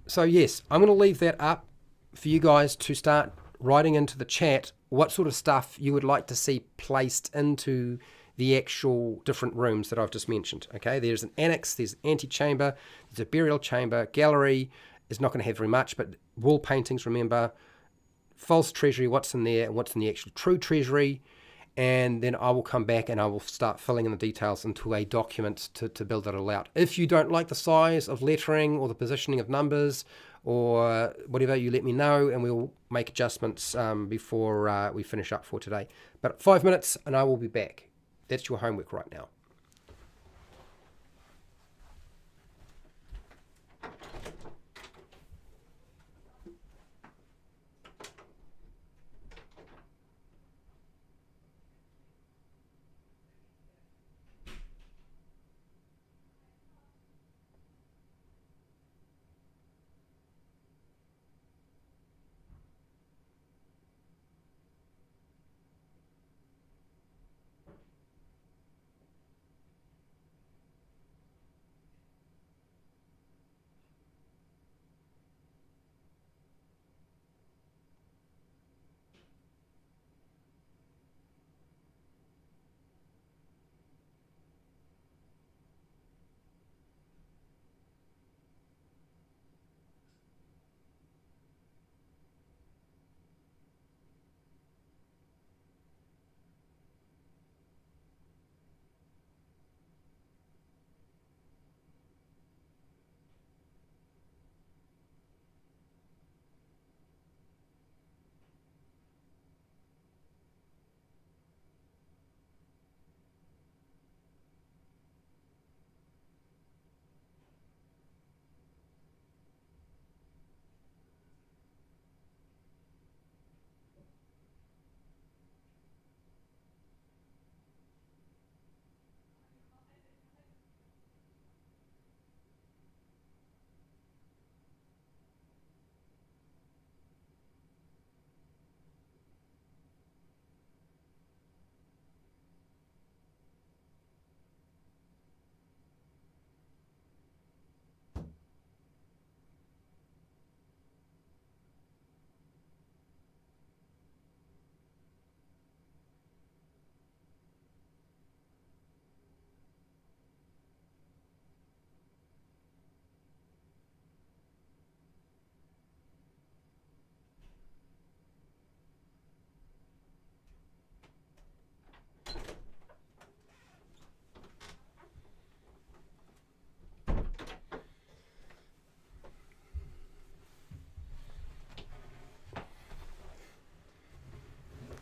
So yes, I'm going to leave that up for you guys to start writing into the chat what sort of stuff you would like to see placed into the actual different rooms that I've just mentioned. Okay, there's an annex, there's an antechamber, there's a burial chamber, gallery is not going to have very much, but wall paintings, remember, false treasury, what's in there and what's in the actual true treasury, and then I will come back and I will start filling in the details into a document to build it all out. If you don't like the size of lettering or the positioning of numbers or whatever, you let me know and we'll make adjustments before we finish up for today. But 5 minutes and I will be back. That's your homework right now.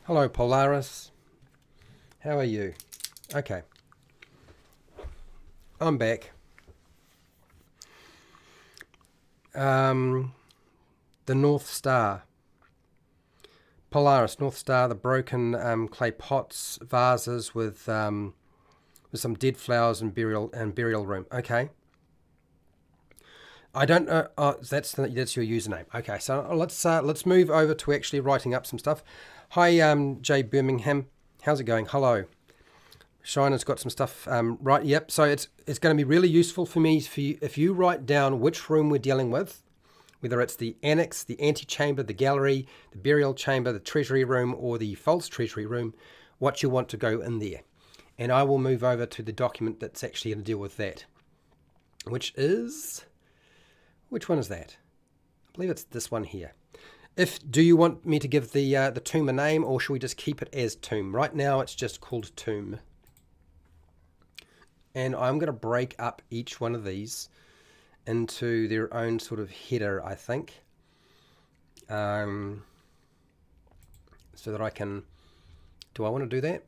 Hello, Polaris. How are you? Okay. I'm back. The North Star. Polaris, North Star, the broken clay pots, vases with some dead flowers and burial room. Okay. I don't know. Oh, that's your username. Okay, so let's move over to actually writing up some stuff. Hi, Jay Birmingham. How's it going? Hello. Shiner's got some stuff right. Yep. So it's going to be really useful for me if you write down which room we're dealing with, whether it's the Annex, the Antechamber, the Gallery, the Burial Chamber, the Treasury Room, or the False Treasury Room, what you want to go in there. And I will move over to the document that's actually going to deal with that, which one is that? I believe it's this one here. Do you want me to give the tomb a name, or should we just keep it as tomb? Right now it's just called tomb. And I'm going to break up each one of these into their own sort of header, I think. So that I can... Do I want to do that?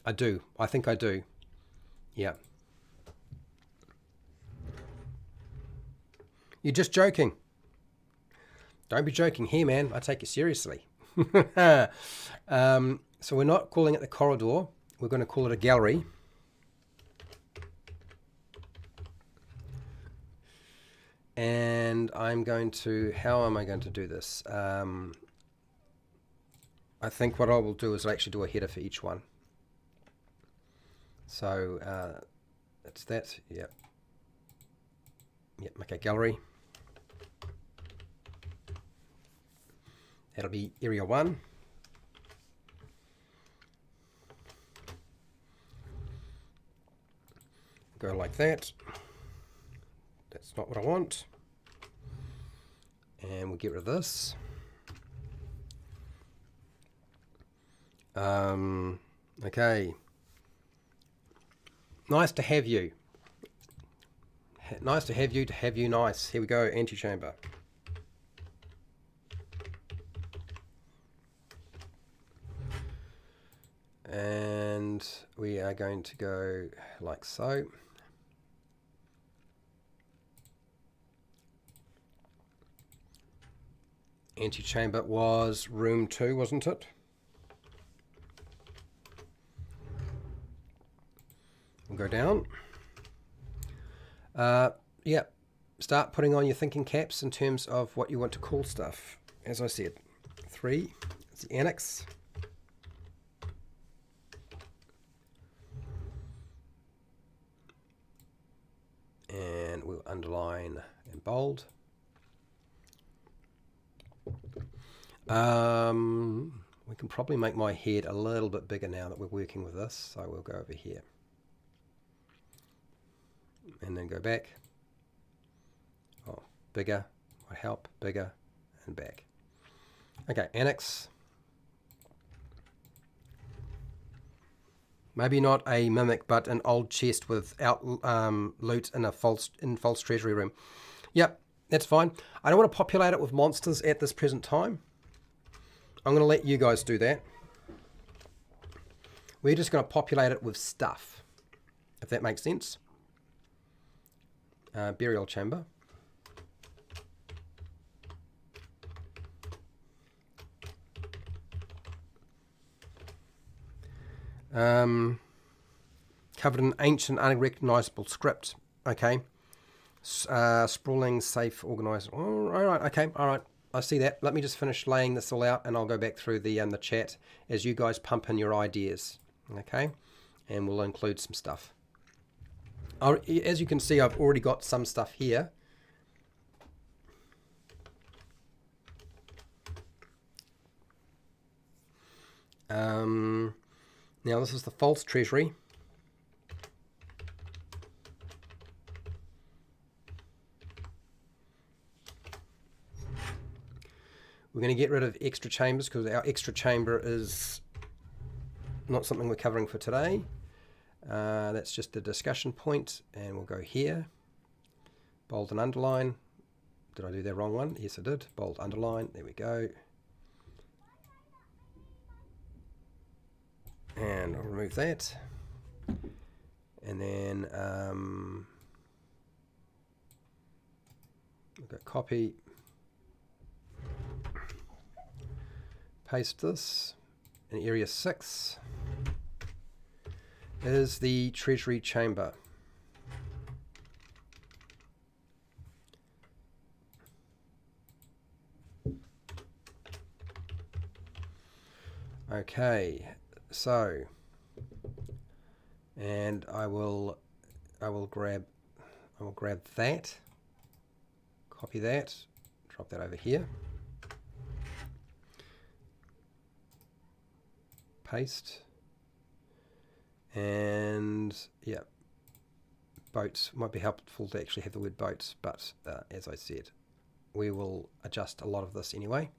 I do. I think I do. Yeah. You're just joking. Don't be joking here, man. I take it seriously. So we're not calling it the corridor. We're going to call it a gallery. And I'm going to... How am I going to do this? I think what I will do is I'll actually do a header for each one. So it's that. Yep. Yep. Okay, gallery. That'll be area 1. Go like that. That's not what I want. And we'll get rid of this. Okay. Nice to have you. Nice to have you nice. Here we go, antechamber. And and we are going to go like so. Antechamber was room 2, wasn't it? We'll go down. Yeah, start putting on your thinking caps in terms of what you want to call stuff. As I said, 3 is the annex. And we'll underline and bold. We can probably make my head a little bit bigger now that we're working with this, so we'll go over here and then go back. Oh, bigger would help, bigger and back. Okay, annex. Maybe not a mimic, but an old chest without loot in a false treasury room. Yep, that's fine. I don't want to populate it with monsters at this present time. I'm going to let you guys do that. We're just going to populate it with stuff, if that makes sense. Burial chamber. Covered in ancient, unrecognizable script. Okay. Sprawling, safe, organized. All right. Okay. All right. I see that. Let me just finish laying this all out, and I'll go back through the chat as you guys pump in your ideas. Okay. And we'll include some stuff. As you can see, I've already got some stuff here. Now this is the false treasury. We're going to get rid of extra chambers because our extra chamber is not something we're covering for today. That's just a discussion point, and we'll go here. Bold and underline. Did I do the wrong one? Yes, I did. Bold, underline. There we go. And I'll remove that. And then we'll go copy. Paste this. In area 6 is the Treasury Chamber. Okay, so, and I will grab that, copy that, drop that over here, paste, and yeah, boats might be helpful to actually have the word boats, but as I said, we will adjust a lot of this anyway.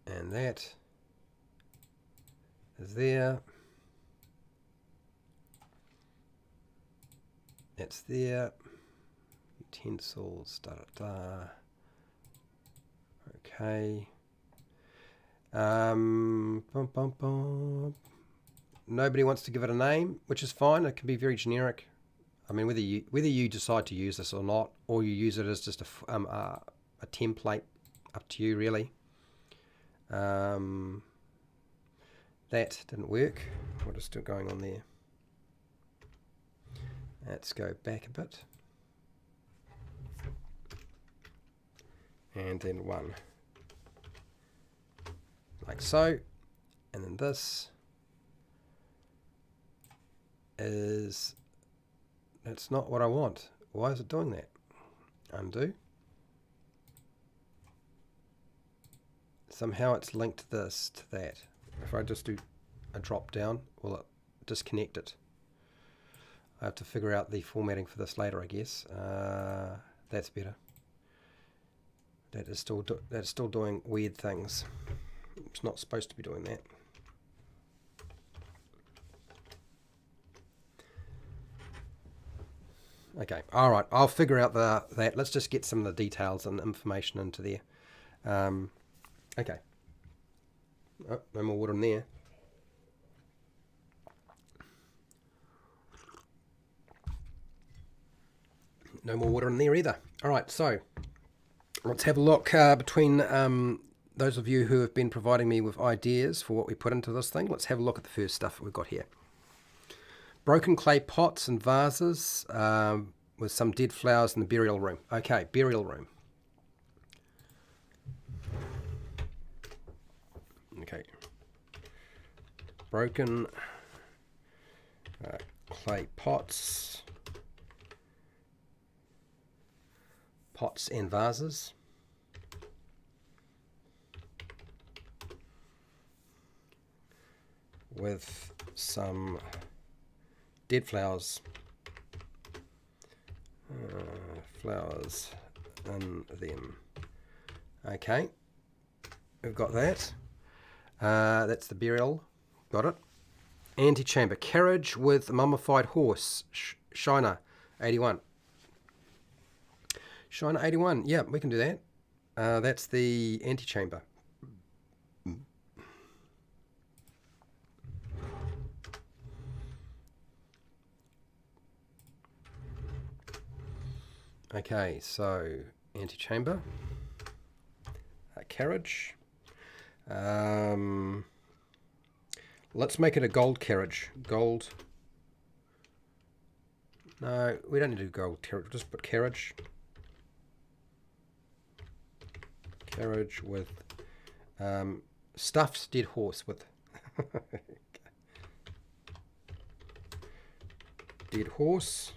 And that is there. That's there. Utensils, Okay. Nobody wants to give it a name, which is fine. It can be very generic. I mean, whether you decide to use this or not, or you use it as just a template, up to you really. That didn't work. What is still going on there? Let's go back a bit. And then 1. Like so. And then this is, that's not what I want. Why is it doing that? Undo. Somehow it's linked this to that. If I just do a drop down, will it disconnect it? I have to figure out the formatting for this later, I guess. That's better. That is still doing weird things. It's not supposed to be doing that. Okay, all right. I'll figure out that. Let's just get some of the details and information into there. Okay. Oh, no more water in there. No more water in there either. All right, so let's have a look between those of you who have been providing me with ideas for what we put into this thing. Let's have a look at the first stuff that we've got here. Broken clay pots and vases with some dead flowers in the burial room. Okay, burial room. Okay. Broken clay pots. Pots and vases. With some dead flowers. Flowers in them. Okay. We've got that. That's the burial. Got it. Antechamber. Carriage with mummified horse. Shiner. 81. Shiner 81. Yeah, we can do that. That's the antechamber. Okay, so antechamber. Carriage. Let's make it a gold carriage. Gold. No, we don't need to do gold carriage. Just put carriage. Carriage with stuffed dead horse with dead horse.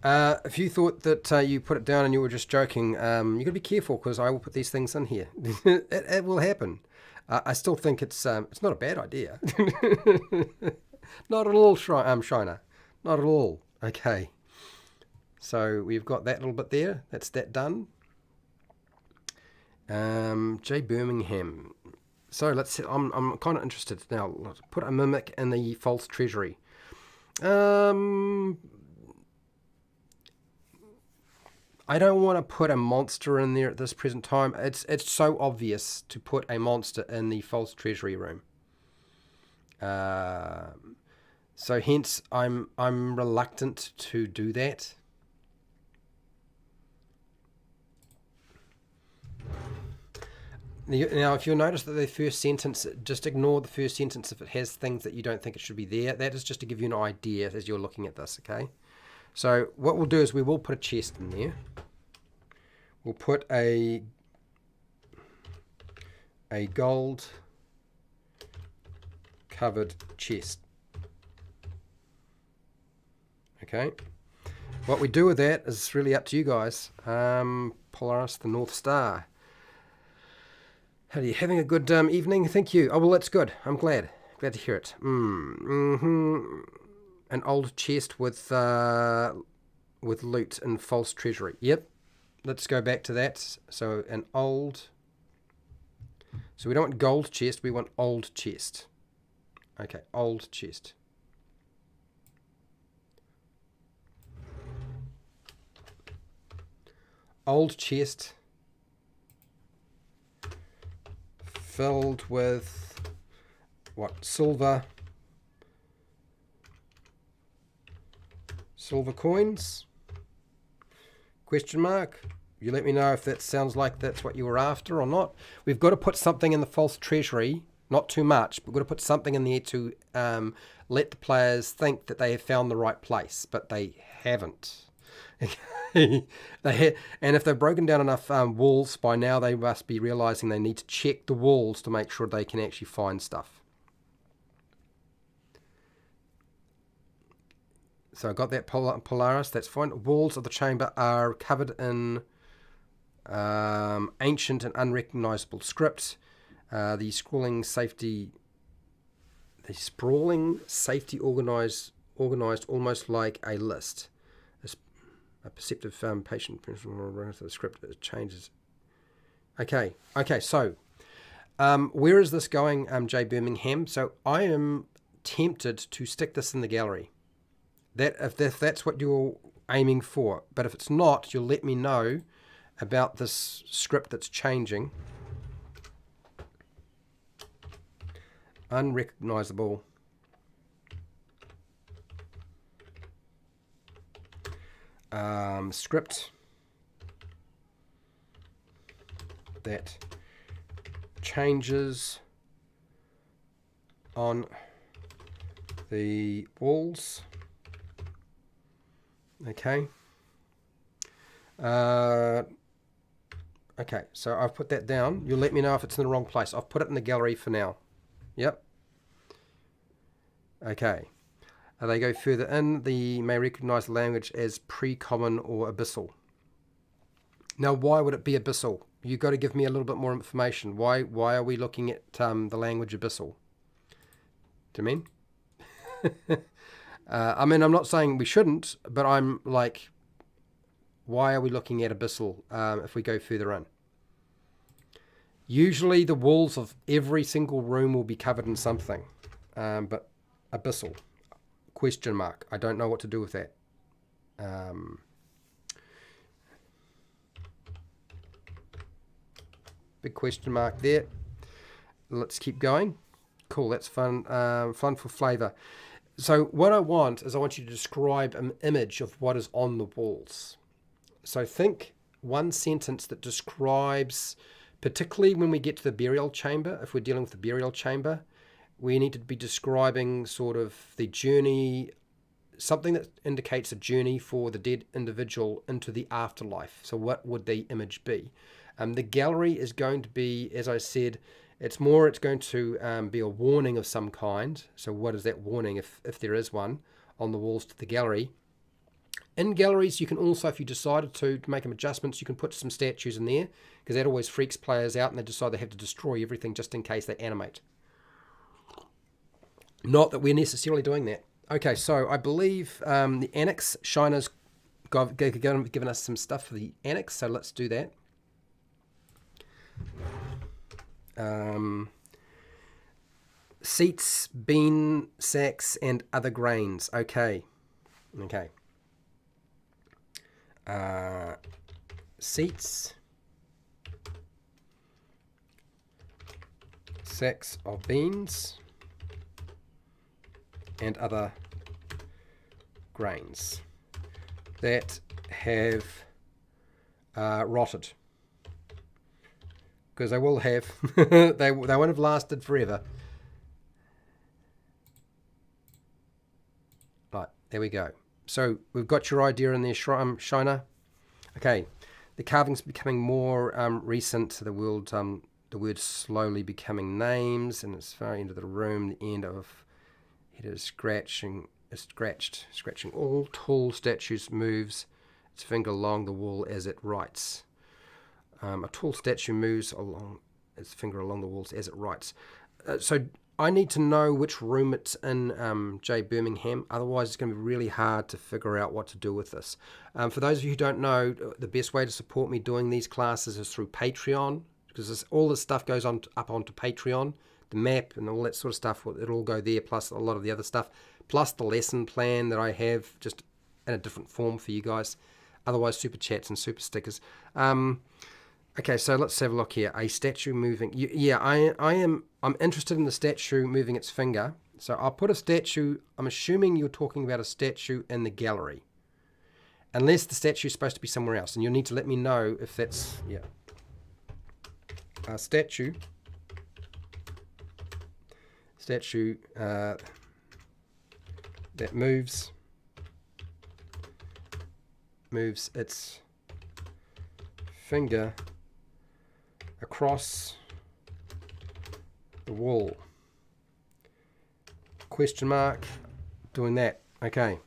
If you thought that you put it down and you were just joking, you got to be careful because I will put these things in here. It will happen. I still think it's not a bad idea. Not at all, Shiner. Not at all. Okay. So we've got that little bit there. That's that done. J. Birmingham. So let's. I'm kind of interested now. Let's put a mimic in the false treasury. I don't want to put a monster in there at this present time. It's so obvious to put a monster in the false treasury room. So hence I'm reluctant to do that. Now, if you'll notice that the first sentence, just ignore the first sentence if it has things that you don't think it should be there. That is just to give you an idea as you're looking at this, okay? So what we'll do is we will put a chest in there. We'll put a gold covered chest. Okay. What we do with that is really up to you guys. Polaris, the North Star. How are you having a good evening? Thank you. Oh, well, that's good. I'm glad. Glad to hear it. An old chest with loot and false treasury. Yep. Let's go back to that. So an old. So we don't want gold chest. We want old chest. Okay, old chest. Old chest. Filled with what? Silver coins? Question mark. You let me know if that sounds like that's what you were after or not. We've got to put something in the false treasury, not too much, but we've got to put something in there to let the players think that they have found the right place, but they haven't. And if they've broken down enough walls by now, they must be realizing they need to check the walls to make sure they can actually find stuff. So I got that Polaris, that's fine. Walls of the chamber are covered in ancient and unrecognizable script. The sprawling safety organized almost like a list. A perceptive patient the script changes. Okay, so where is this going, J. Birmingham? So I am tempted to stick this in the gallery. If that's what you're aiming for. But if it's not, you'll let me know about this script that's changing. unrecognizable script that changes on the walls. Okay. Okay, so I've put that down. You'll let me know if it's in the wrong place. I've put it in the gallery for now. Yep. Okay. They go further in. They may recognize the language as pre-common or abyssal. Now, why would it be abyssal? You've got to give me a little bit more information. Why are we looking at the language abyssal? Do you mean? I mean, I'm not saying we shouldn't, but I'm like, why are we looking at abyssal if we go further in? Usually the walls of every single room will be covered in something, but abyssal, question mark. I don't know what to do with that. Big question mark there. Let's keep going. Cool, that's fun. Fun for flavor. So what I want is I want you to describe an image of what is on the walls. So think one sentence that describes, particularly when we get to the burial chamber, if we're dealing with the burial chamber, we need to be describing sort of the journey, something that indicates a journey for the dead individual into the afterlife. So what would the image be? The gallery is going to be, as I said, it's going to be a warning of some kind. So what is that warning, if there is one, on the walls to the gallery? In galleries, you can also, if you decided to make some adjustments, you can put some statues in there, because that always freaks players out and they decide they have to destroy everything just in case they animate. Not that we're necessarily doing that. Okay, so I believe the Annex, Shina's given us some stuff for the Annex, so let's do that. Seats, bean sacks, and other grains. Okay. Seats, sacks of beans, and other grains that have rotted. Because they will have. they won't have lasted forever. Right, there we go. So we've got your idea in there, Shiner. Okay, the carving's becoming more recent. The word slowly becoming names, and it's far into the room. The end of it is scratching. All tall statues moves its finger along the wall as it writes. A tall statue moves along its finger along the walls as it writes. So I need to know which room it's in, J. Birmingham. Otherwise, it's going to be really hard to figure out what to do with this. For those of you who don't know, the best way to support me doing these classes is through Patreon, because all this stuff goes up onto Patreon. The map and all that sort of stuff, it'll all go there, plus a lot of the other stuff, plus the lesson plan that I have just in a different form for you guys. Otherwise, super chats and super stickers. Okay, so let's have a look here. A statue moving. Yeah, I'm interested in the statue moving its finger. So I'll put a statue. I'm assuming you're talking about a statue in the gallery. Unless the statue is supposed to be somewhere else. And you'll need to let me know if that's, yeah. A statue. That moves its finger across the wall. Question mark. Doing that. Okay.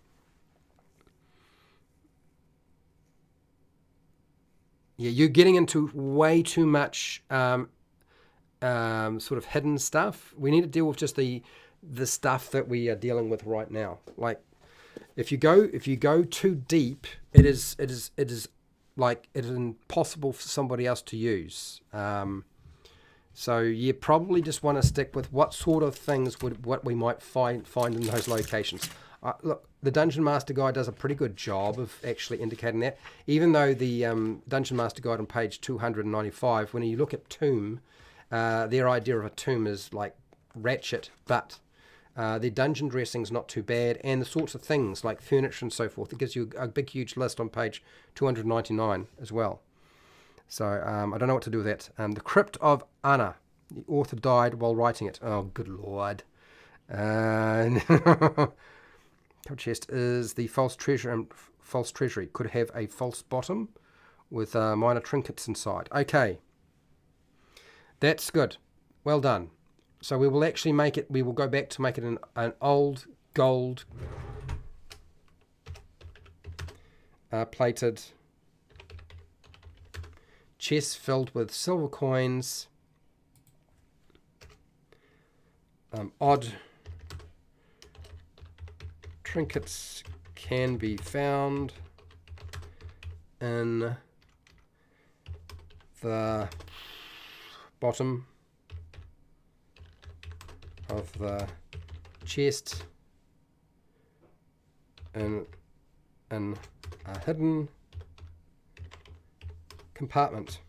Yeah, you're getting into way too much sort of hidden stuff. We need to deal with just the stuff that we are dealing with right now. Like, if you go too deep, it is like it is impossible for somebody else to use. So you probably just want to stick with what sort of things what we might find in those locations. Look, the Dungeon Master Guide does a pretty good job of actually indicating that. Even though the Dungeon Master Guide on page 295, when you look at tomb, their idea of a tomb is like ratchet, but their dungeon dressing's not too bad, and the sorts of things like furniture and so forth. It gives you a big, huge list on page 299 as well. So I don't know what to do with that. The Crypt of Anna. The author died while writing it. Oh, good lord. Cover chest is the false treasury. Could have a false bottom with minor trinkets inside. Okay. That's good. Well done. So we will actually make it, we will go back to make it an old gold plated chest filled with silver coins, odd trinkets can be found in the bottom of the chest in a hidden compartment.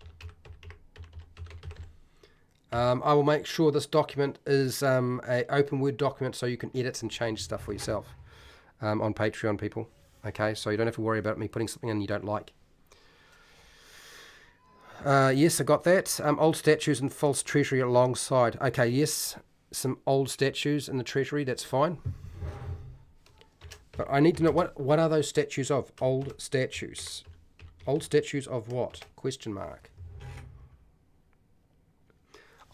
I will make sure this document is a open Word document so you can edit and change stuff for yourself on Patreon, people. Okay, so you don't have to worry about me putting something in you don't like. Yes, I got that. Old statues and false treasury alongside. Okay, yes, some old statues in the treasury, that's fine. But I need to know, what are those statues of? Old statues. Old statues of what? Question mark.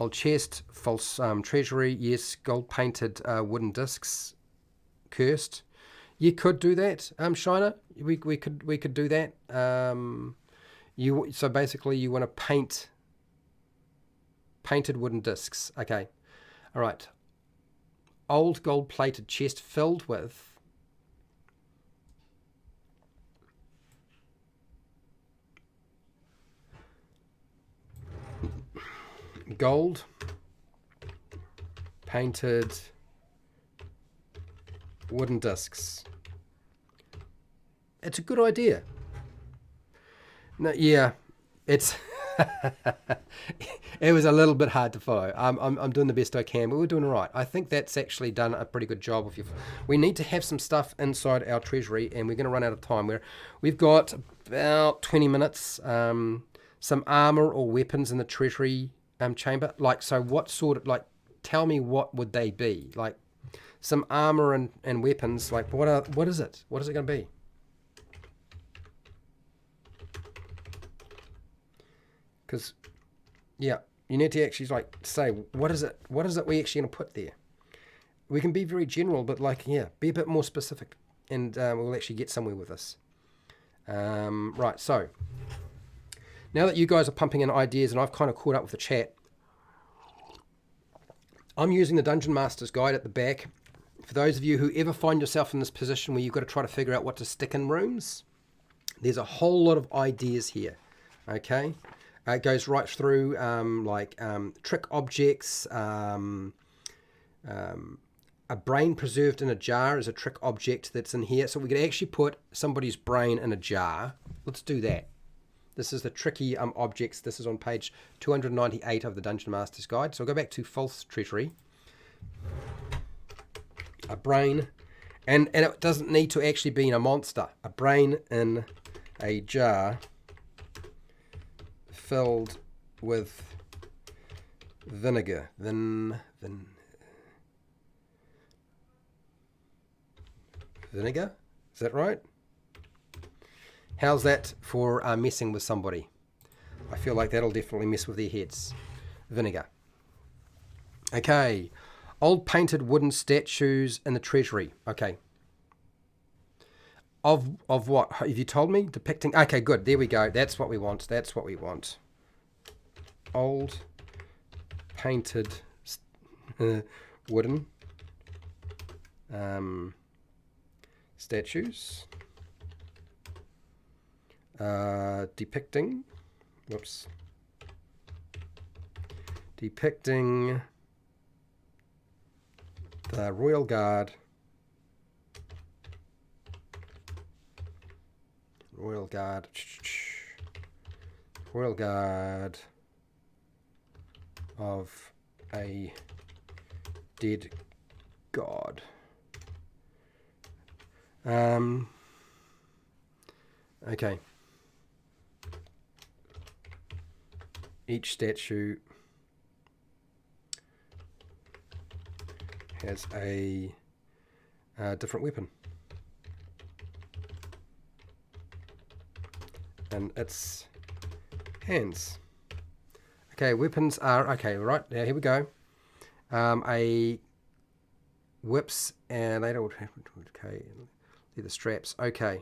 Old chest, false treasury, yes. Gold painted wooden discs, cursed. You could do that, Shiner. We could do that. So basically you want to paint painted wooden discs. Okay, all right. Old gold plated chest filled with gold painted wooden discs. It's a good idea. No, yeah, it's it was a little bit hard to follow. I'm doing the best I can, but we're doing all right. I think that's actually done a pretty good job of you. We need to have some stuff inside our treasury, and we're going to run out of time. We've got about 20 minutes. Some armor or weapons in the treasury chamber. Like, so what sort of, like, tell me what would they be? Like, some armor and weapons. Like, what is it? What is it going to be? Because, yeah, you need to actually, like, say, what is it we actually going to put there? We can be very general, but, like, yeah, be a bit more specific, and we'll actually get somewhere with this. Right, so, now that you guys are pumping in ideas, and I've kind of caught up with the chat, I'm using the Dungeon Master's Guide at the back. For those of you who ever find yourself in this position where you've got to try to figure out what to stick in rooms, there's a whole lot of ideas here, okay? It goes right through trick objects. A brain preserved in a jar is a trick object that's in here. So we could actually put somebody's brain in a jar. Let's do that. This is the tricky objects. This is on page 298 of the Dungeon Master's Guide. So I'll go back to false treasury. A brain. And it doesn't need to actually be in a monster. A brain in a jar filled with vinegar. Vinegar? Is that right? How's that for messing with somebody? I feel like that'll definitely mess with their heads. Vinegar. Okay. Old painted wooden statues in the treasury. Okay. Of what? Have you told me? Depicting... Okay, good. There we go. That's what we want. That's what we want. Old painted wooden statues depicting the Royal Guard of a dead god. Okay. Each statue has a different weapon. And its hands. Okay, weapons are, okay, right, now here we go. A whips and they don't, okay, they're the straps, okay.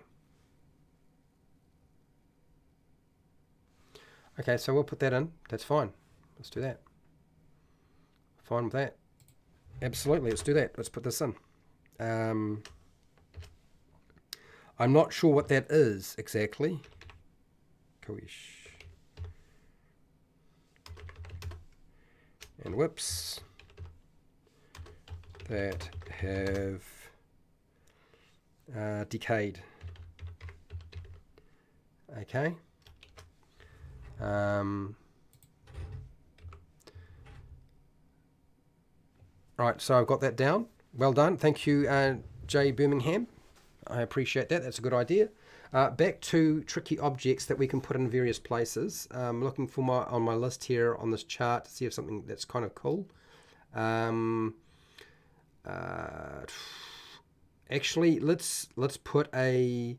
Okay, so we'll put that in, that's fine. Let's do that. Fine with that. Absolutely, let's do that. Let's put this in. I'm not sure what that is exactly. And whips that have decayed. Okay. Right, so I've got that down. Well done. Thank you, Jay Birmingham. I appreciate that. That's a good idea. Back to tricky objects that we can put in various places. I'm looking for on my list here on this chart to see if something that's kind of cool. Actually, let's put a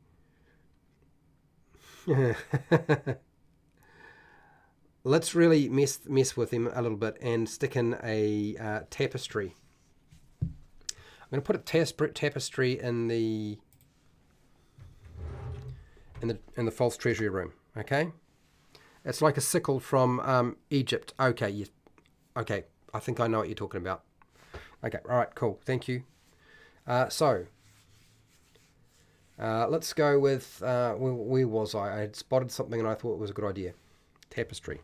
let's really mess with them a little bit and stick in a tapestry. I'm going to put a tapestry in the false treasury room. Okay, it's like a sickle from Egypt. Okay, yes. Okay, I think I know what you're talking about. Okay, all right, cool. Thank you. So let's go with where was I? I had spotted something and I thought it was a good idea. Tapestry.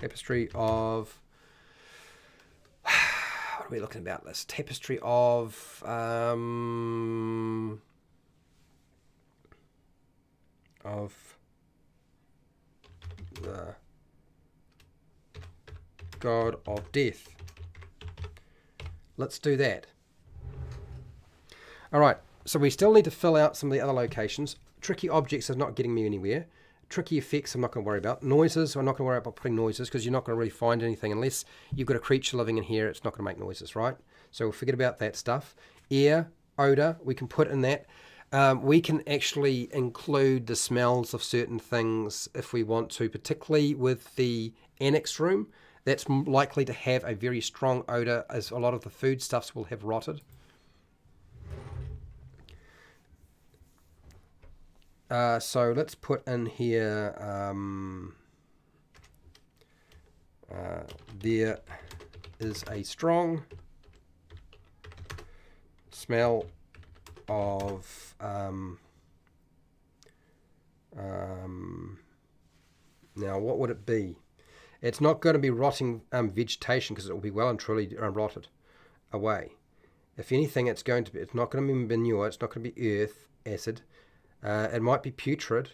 Tapestry of. What are we looking about this? Tapestry of the god of death. Let's do that. All right, so we still need to fill out some of the other locations. Tricky objects are not getting me anywhere. Tricky effects I'm not going to worry about. Noises, I'm not going to worry about putting noises because you're not going to really find anything unless you've got a creature living in here. It's not going to make noises, right? So we'll forget about that stuff. Air, odor, we can put in that. We can actually include the smells of certain things if we want to, particularly with the Annex room. That's likely to have a very strong odor as a lot of the foodstuffs will have rotted. So let's put in here, there is a strong smell of, now what would it be? It's not going to be rotting vegetation because it will be well and truly rotted away. If anything, it's not going to be manure, it's not going to be earth, acid. It might be putrid.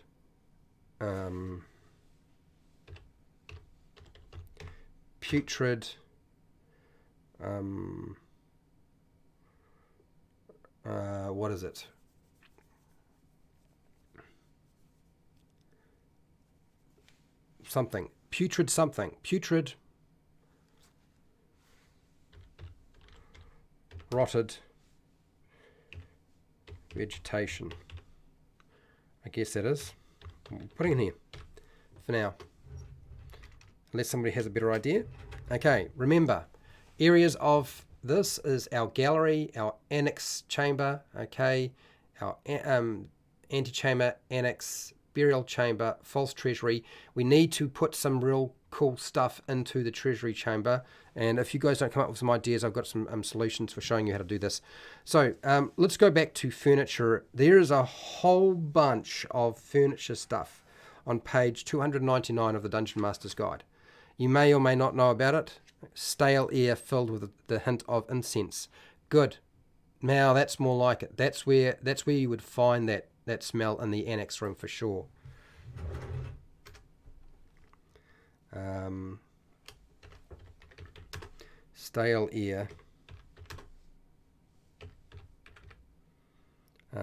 Putrid. What is it? Something. Putrid something. Putrid. Rotted. Vegetation. I guess that is. I'm putting in here for now. Unless somebody has a better idea. Okay, remember, areas of this is our gallery, our annex chamber, okay, our antechamber, annex, burial chamber, false treasury. We need to put some real cool stuff into the treasury chamber, and if you guys don't come up with some ideas, I've got some solutions for showing you how to do this. So let's go back to furniture. There is a whole bunch of furniture stuff on page 299 of the Dungeon Master's Guide. You may or may not know about it. Stale air filled with the hint of incense. Good. Now that's more like it. That's where you would find that smell in the annex room for sure. stale air,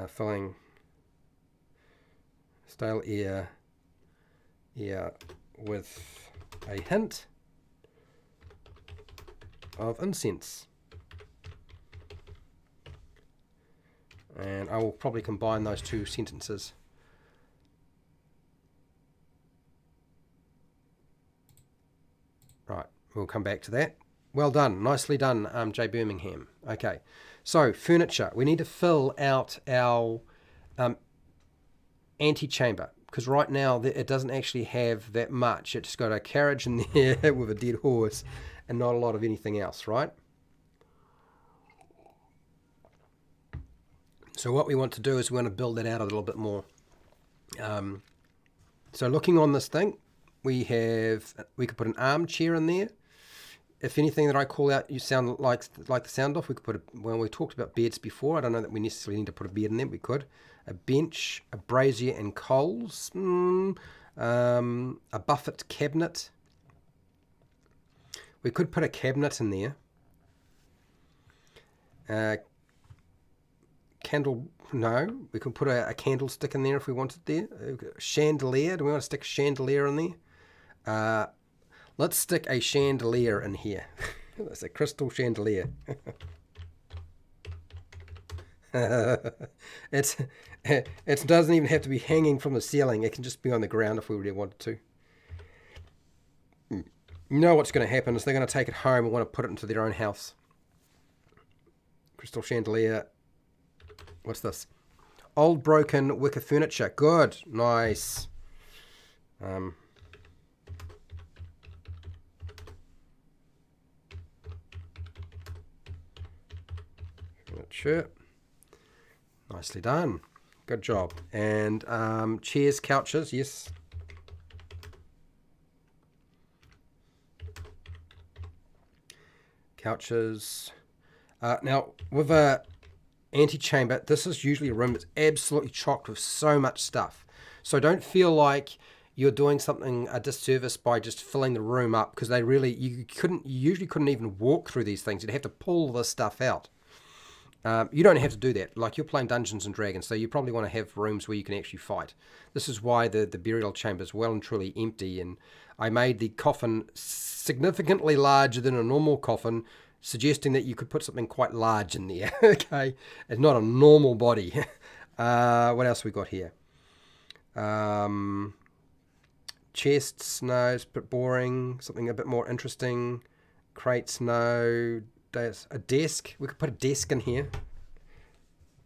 filling stale air with a hint of incense. And I will probably combine those two sentences. Right, we'll come back to that. Well done, nicely done, J. Birmingham. Okay, so furniture. We need to fill out our antechamber, because right now it doesn't actually have that much. It's got a carriage in there with a dead horse and not a lot of anything else, right? So what we want to do is we want to build that out a little bit more. So looking on this thing, we could put an armchair in there. If anything that I call out you sound like the sound of, we could put when we talked about beds before, I don't know that we necessarily need to put a bed in there. We could. A bench, a brazier and coals, a buffet cabinet. We could put a cabinet in there. Candle, no. We could put a candlestick in there if we wanted there. Chandelier, do we want to stick a chandelier in there? Let's stick a chandelier in here. That's a crystal chandelier. It doesn't even have to be hanging from the ceiling. It can just be on the ground if we really wanted to. You know what's going to happen is they're going to take it home and want to put it into their own house. Crystal chandelier. What's this? Old broken wicker furniture. Good. Nice. Furniture. Nicely done. Good job. And chairs, couches, yes. Couches. Now, with a antechamber, this is usually a room that's absolutely chocked with so much stuff. So don't feel like you're doing something a disservice by just filling the room up, because you usually couldn't even walk through these things. You'd have to pull this stuff out. You don't have to do that. Like, you're playing Dungeons and Dragons, so you probably want to have rooms where you can actually fight. This is why the burial chamber is well and truly empty, and I made the coffin significantly larger than a normal coffin, suggesting that you could put something quite large in there. Okay, it's not a normal body. What else we got here? Chests, no, it's a bit boring. Something a bit more interesting. Crates, no. A desk. We could put a desk in here.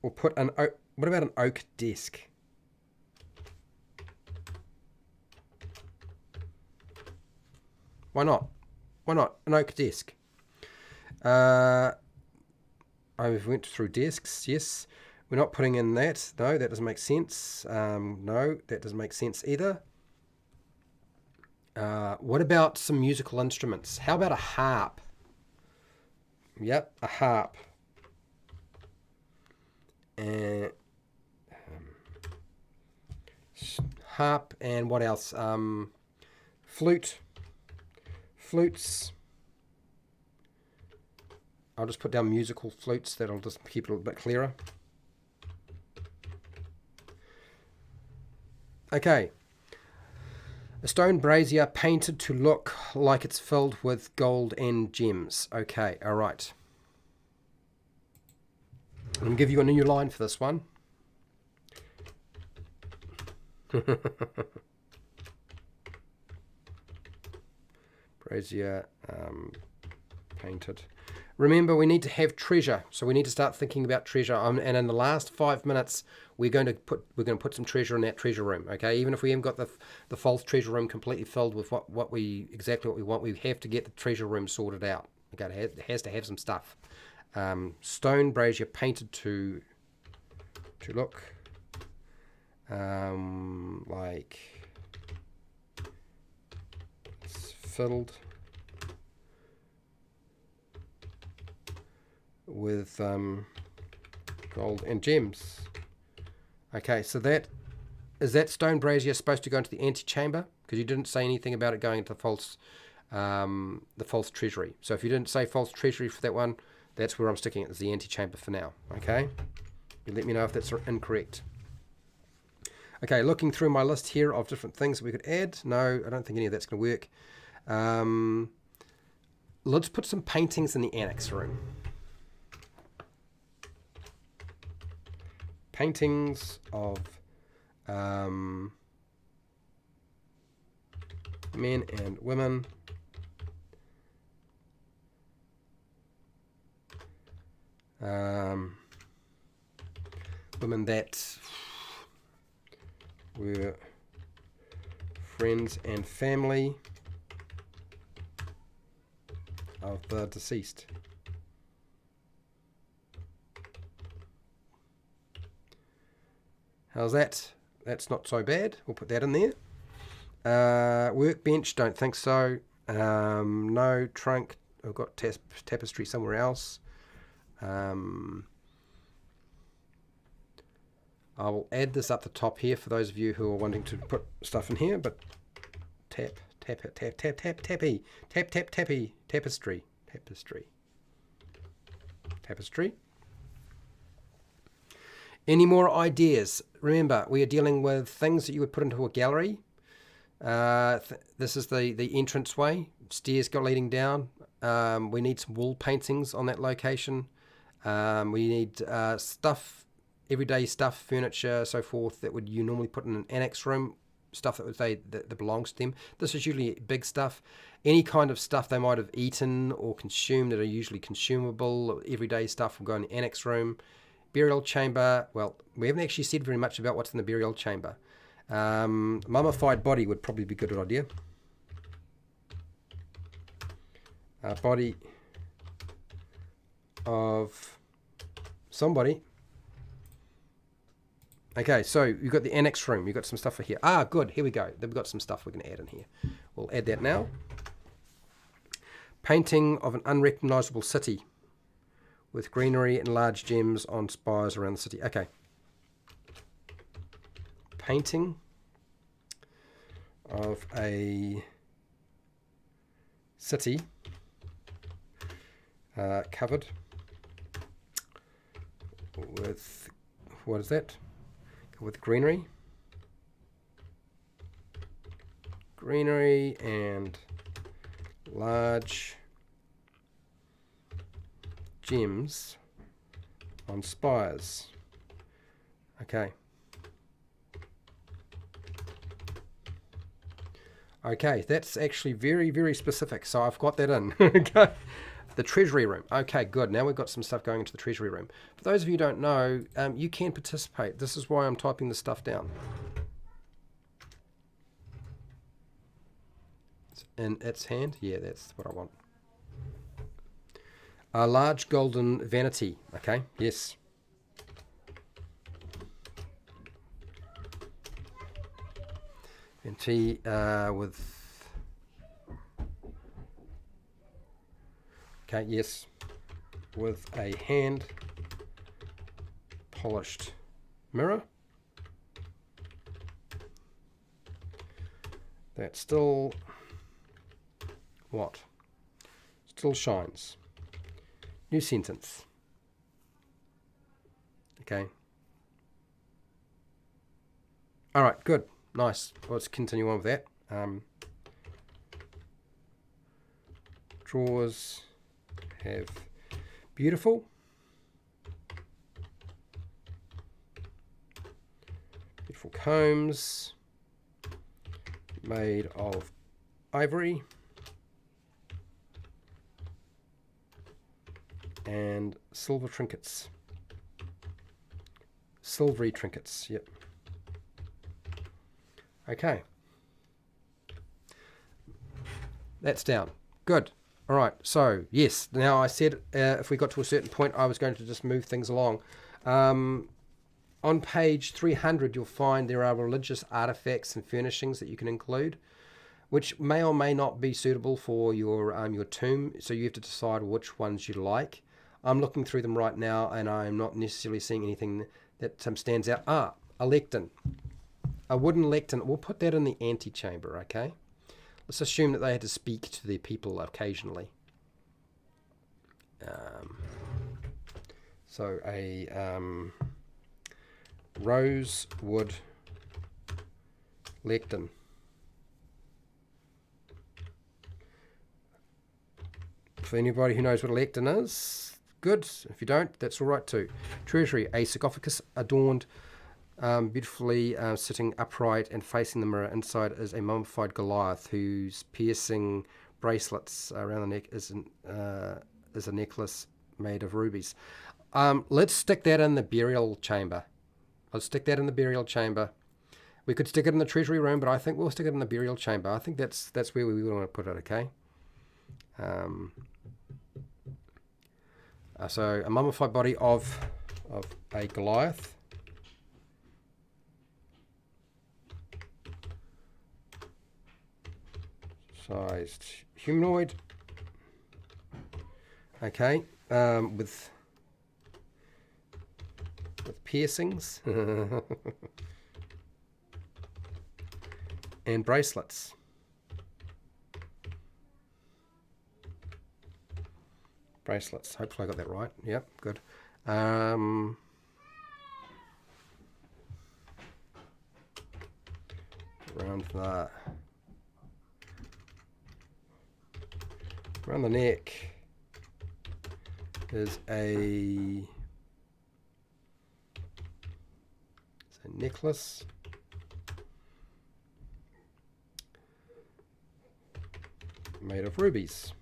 Or put an oak. What about an oak desk? Why not? Why not? An oak desk. I went through desks. Yes. We're not putting in that. No, that doesn't make sense. No, that doesn't make sense either. What about some musical instruments? How about a harp? Yep, a harp. And harp, and what else? Flutes. I'll just put down musical flutes. That'll just keep it a little bit clearer. Okay. A stone brazier painted to look like it's filled with gold and gems. Okay, all right. I'm going to give you a new line for this one. Brazier painted. Remember, we need to have treasure, so we need to start thinking about treasure. And in the last 5 minutes, we're going to put some treasure in that treasure room. Okay, even if we haven't got the false treasure room completely filled with exactly what we want, we have to get the treasure room sorted out. Okay, it has to have some stuff. Stone brazier painted to look like it's filled with gold and gems. Okay, so is that stone brazier supposed to go into the antechamber? Because you didn't say anything about it going into the false the false treasury. So if you didn't say false treasury for that one, that's where I'm sticking it as the antechamber for now. Okay, you let me know if that's incorrect. Okay, looking through my list here of different things that we could add. No, I don't think any of that's going to work. Let's put some paintings in the annex room. Paintings of men and women. Women that were friends and family of the deceased. How's that? That's not so bad. We'll put that in there. Workbench, don't think so. No trunk. I've got tapestry somewhere else. I will add this up the top here for those of you who are wanting to put stuff in here, but tapestry. Any more ideas? Remember, we are dealing with things that you would put into a gallery. This is the entranceway. Stairs go leading down. We need some wall paintings on that location. We need stuff, everyday stuff, furniture, so forth, that would you normally put in an annex room. Stuff that would say that belongs to them. This is usually big stuff. Any kind of stuff they might have eaten or consumed that are usually consumable. Everyday stuff will go in the annex room. Burial chamber. Well, we haven't actually said very much about what's in the burial chamber. Mummified body would probably be a good idea. Body of somebody. Okay, so you've got the annex room. You've got some stuff for here. Ah, good. Here we go. Then we've got some stuff we can add in here. We'll add that now. Painting of an unrecognizable city with greenery and large gems on spires around the city. Okay. Painting of a city covered with, what is that? With greenery and large gems on spires. Okay. Okay, that's actually very, very specific. So I've got that in. Okay. The Treasury Room. Okay, good. Now we've got some stuff going into the Treasury Room. For those of you who don't know, you can participate. This is why I'm typing this stuff down. It's in its hand. Yeah, that's what I want. A large golden vanity. Okay, yes. Vanity with... Okay, yes, with a hand polished mirror that still, what? Still shines. New sentence. Okay. All right, good, nice. Let's continue on with that. Drawers have beautiful combs made of ivory and silver trinkets. Silvery trinkets, yep. Okay. That's down. Good. All right, so yes, now I said if we got to a certain point, I was going to just move things along. On page 300, you'll find there are religious artifacts and furnishings that you can include, which may or may not be suitable for your tomb, so you have to decide which ones you like. I'm looking through them right now, and I'm not necessarily seeing anything that stands out. A lectern. A wooden lectern. We'll put that in the antechamber, okay? Let's assume that they had to speak to their people occasionally. So a rosewood lectern. For anybody who knows what a lectern is, good. If you don't, that's all right too. Treasury, a sarcophagus adorned beautifully sitting upright and facing the mirror. Inside is a mummified Goliath whose piercing bracelets around the neck is a necklace made of rubies. Let's stick that in the burial chamber. Let's stick that in the burial chamber. We could stick it in the treasury room, but I think we'll stick it in the burial chamber. I think that's where we want to put it, okay? So a mummified body of a Goliath. Sized humanoid. Okay, with piercings and bracelets. Bracelets. Hopefully I got that right. Yep, good. Around the neck is a necklace. Made of rubies.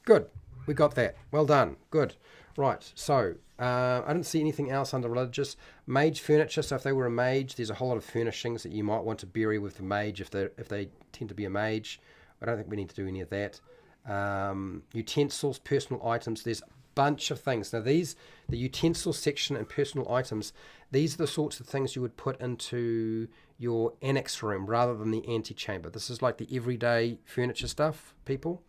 Good. We got that. Well done. Good. Right. So I didn't see anything else under religious. Mage furniture. So if they were a mage, there's a whole lot of furnishings that you might want to bury with the mage if they tend to be a mage. I don't think we need to do any of that. Utensils, personal items. There's a bunch of things. Now the utensil section and personal items, these are the sorts of things you would put into your annex room rather than the antechamber. This is like the everyday furniture stuff, people.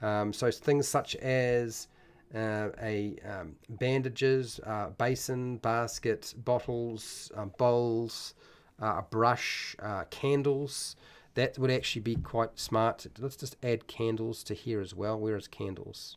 So things such as bandages, basin, basket, bottles, bowls, a brush, candles. That would actually be quite smart. Let's just add candles to here as well. Where is candles?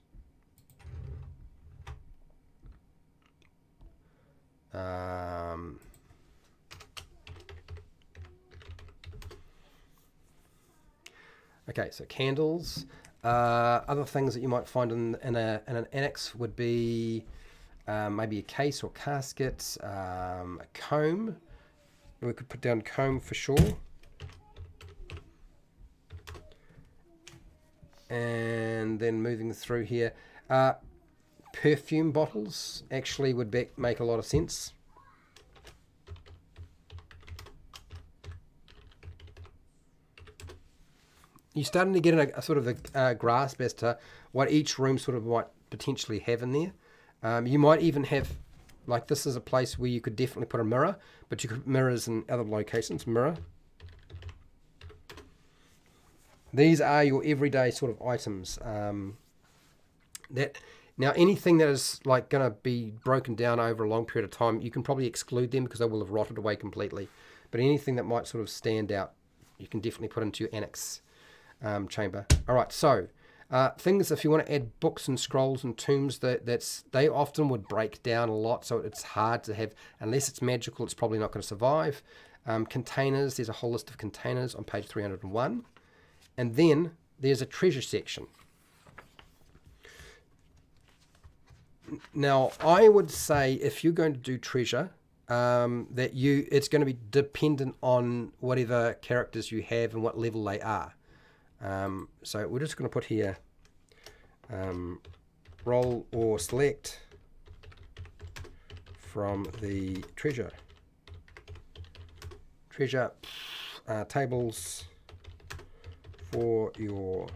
Okay, so candles. Other things that you might find in an annex would be maybe a case or casket, a comb. We could put down comb for sure. And then moving through here, perfume bottles actually would make a lot of sense. You're starting to get a sort of a grasp as to what each room sort of might potentially have in there. You might even have, like this is a place where you could definitely put a mirror, but you could put mirrors in other locations. Mirror. These are your everyday sort of items. Now anything that is like going to be broken down over a long period of time, you can probably exclude them because they will have rotted away completely. But anything that might sort of stand out, you can definitely put into your annex chamber. All right, so things if you want to add books and scrolls and tombs, they often would break down a lot, so it's hard to have unless it's magical. It's probably not going to survive. Containers. There's a whole list of containers on page 301. And then there's a treasure section. Now, I would say if you're going to do treasure, it's going to be dependent on whatever characters you have and what level they are. So we're just going to put here roll or select from the treasure tables for your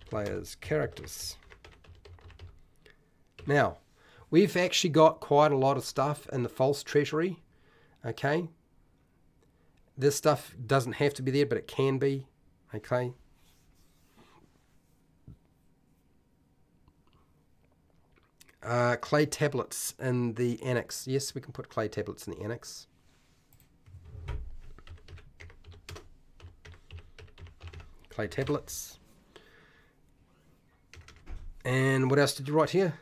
players' characters. Now, we've actually got quite a lot of stuff in the false treasury. Okay. This stuff doesn't have to be there, but it can be. Okay. Clay tablets in the annex. Yes, we can put clay tablets in the annex. clay tablets. And what else did you write here?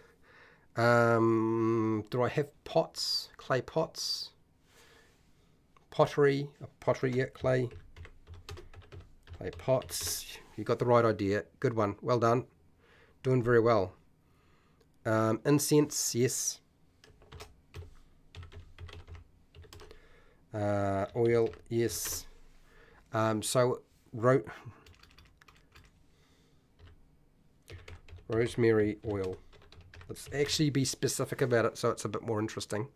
Do I have pots, clay pots? Pottery, yeah, clay pots. You got the right idea. Good one. Well done. Doing very well. Incense, yes. Oil, yes. So rosemary oil. Let's actually be specific about it so it's a bit more interesting.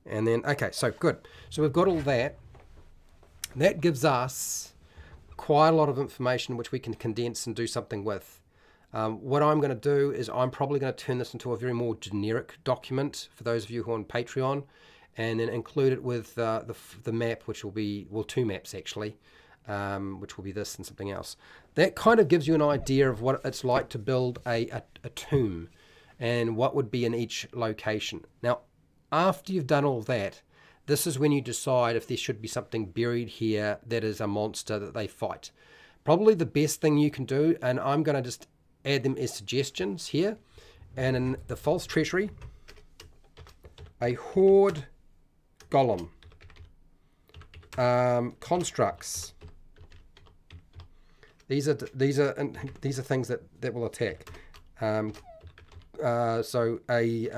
And then, okay, so good. So we've got all that. That gives us quite a lot of information which we can condense and do something with. What I'm going to do is I'm probably going to turn this into a very more generic document for those of you who are on Patreon, and then include it with the map, which will be, well, two maps actually, which will be this and something else. That kind of gives you an idea of what it's like to build a tomb and what would be in each location. Now, after you've done all that, this is when you decide if there should be something buried here that is a monster that they fight. Probably the best thing you can do, and I'm going to just add them as suggestions here, and in the false treasury, a horde golem, constructs. These are things that will attack. So a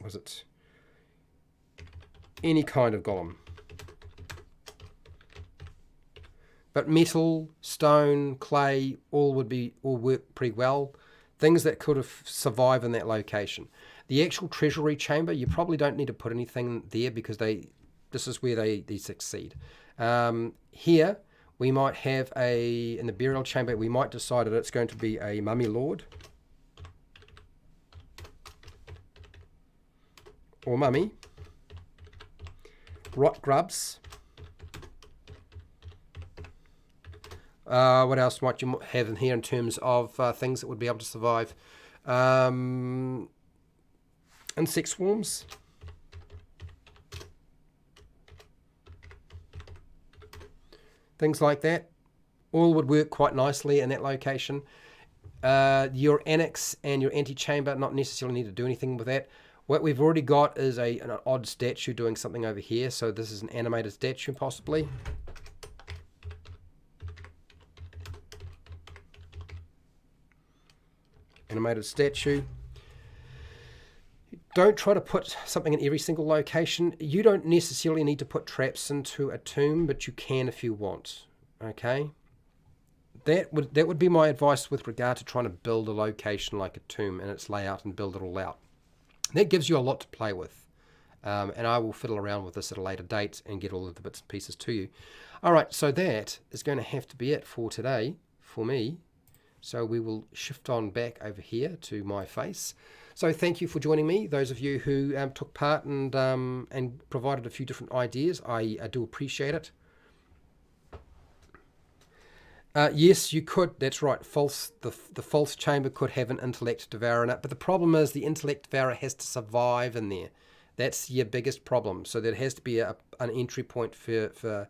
was it any kind of golem, but metal, stone, clay, all work pretty well. Things that could have survived in that location. The actual treasury chamber, you probably don't need to put anything there because this is where they succeed. Here we might have in the burial chamber, we might decide that it's going to be a mummy lord or mummy, rot grubs. What else might you have in here in terms of things that would be able to survive? Insect swarms. Things like that. All would work quite nicely in that location. Your annex and your antechamber not necessarily need to do anything with that. What we've already got is an odd statue doing something over here. So this is an animated statue possibly. Animated statue. Don't try to put something in every single location. You don't necessarily need to put traps into a tomb, but you can if you want. Okay? That would be my advice with regard to trying to build a location like a tomb and its layout and build it all out. That gives you a lot to play with. And I will fiddle around with this at a later date and get all of the bits and pieces to you. All right, so that is going to have to be it for today for me. So we will shift on back over here to my face. So thank you for joining me, those of you who took part and provided a few different ideas. I do appreciate it. Yes, you could. That's right. The false chamber could have an intellect devourer in it, but the problem is the intellect devourer has to survive in there. That's your biggest problem. So there has to be an entry point for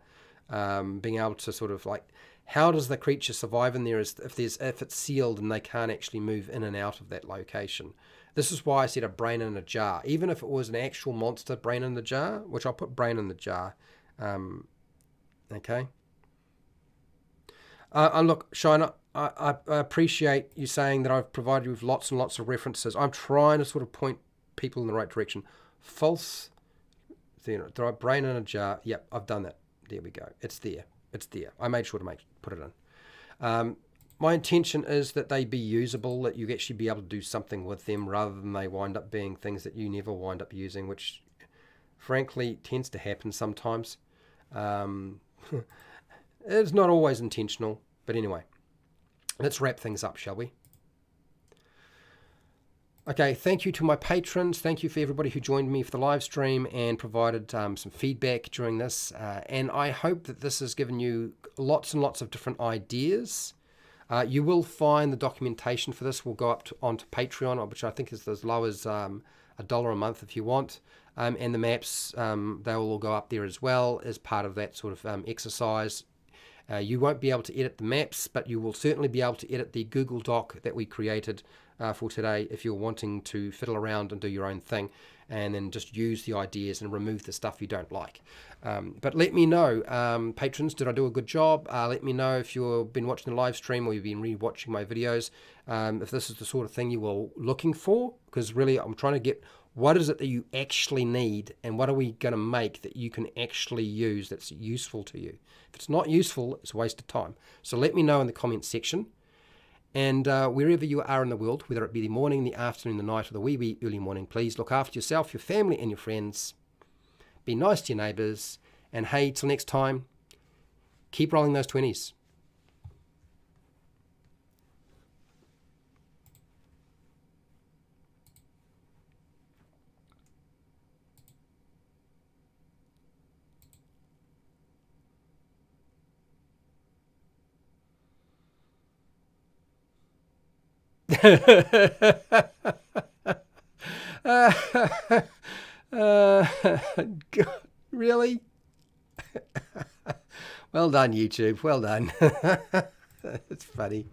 being able to sort of like, how does the creature survive in there? Is if it's sealed and they can't actually move in and out of that location. This is why I said a brain in a jar. Even if it was an actual monster brain in the jar, which I'll put brain in the jar. Okay. And look, Shiner, I appreciate you saying that I've provided you with lots and lots of references. I'm trying to sort of point people in the right direction. False, throw a brain in a jar. Yep, I've done that. There we go. It's there. It's there. I made sure to put it in. My intention is that they be usable, that you actually be able to do something with them rather than they wind up being things that you never wind up using, which frankly tends to happen sometimes. It's not always intentional, but anyway, let's wrap things up, shall we? Okay, thank you to my patrons. Thank you for everybody who joined me for the live stream and provided some feedback during this. And I hope that this has given you lots and lots of different ideas. You will find the documentation for this will go up onto Patreon, which I think is as low as $1 a month if you want. And the maps, they will all go up there as well as part of that sort of exercise. You won't be able to edit the maps, but you will certainly be able to edit the Google Doc that we created for today if you're wanting to fiddle around and do your own thing, and then just use the ideas and remove the stuff you don't like. But let me know, patrons, did I do a good job? Let me know if you've been watching the live stream or you've been re-watching my videos, if this is the sort of thing you were looking for, because really I'm trying to get what is it that you actually need, and what are we going to make that you can actually use that's useful to you. If it's not useful, it's a waste of time. So let me know in the comments section. And wherever you are in the world, whether it be the morning, the afternoon, the night, or the wee early morning, please look after yourself, your family, and your friends. Be nice to your neighbours. And hey, till next time, keep rolling those 20s. God, really? Well done, YouTube. Well done. It's funny.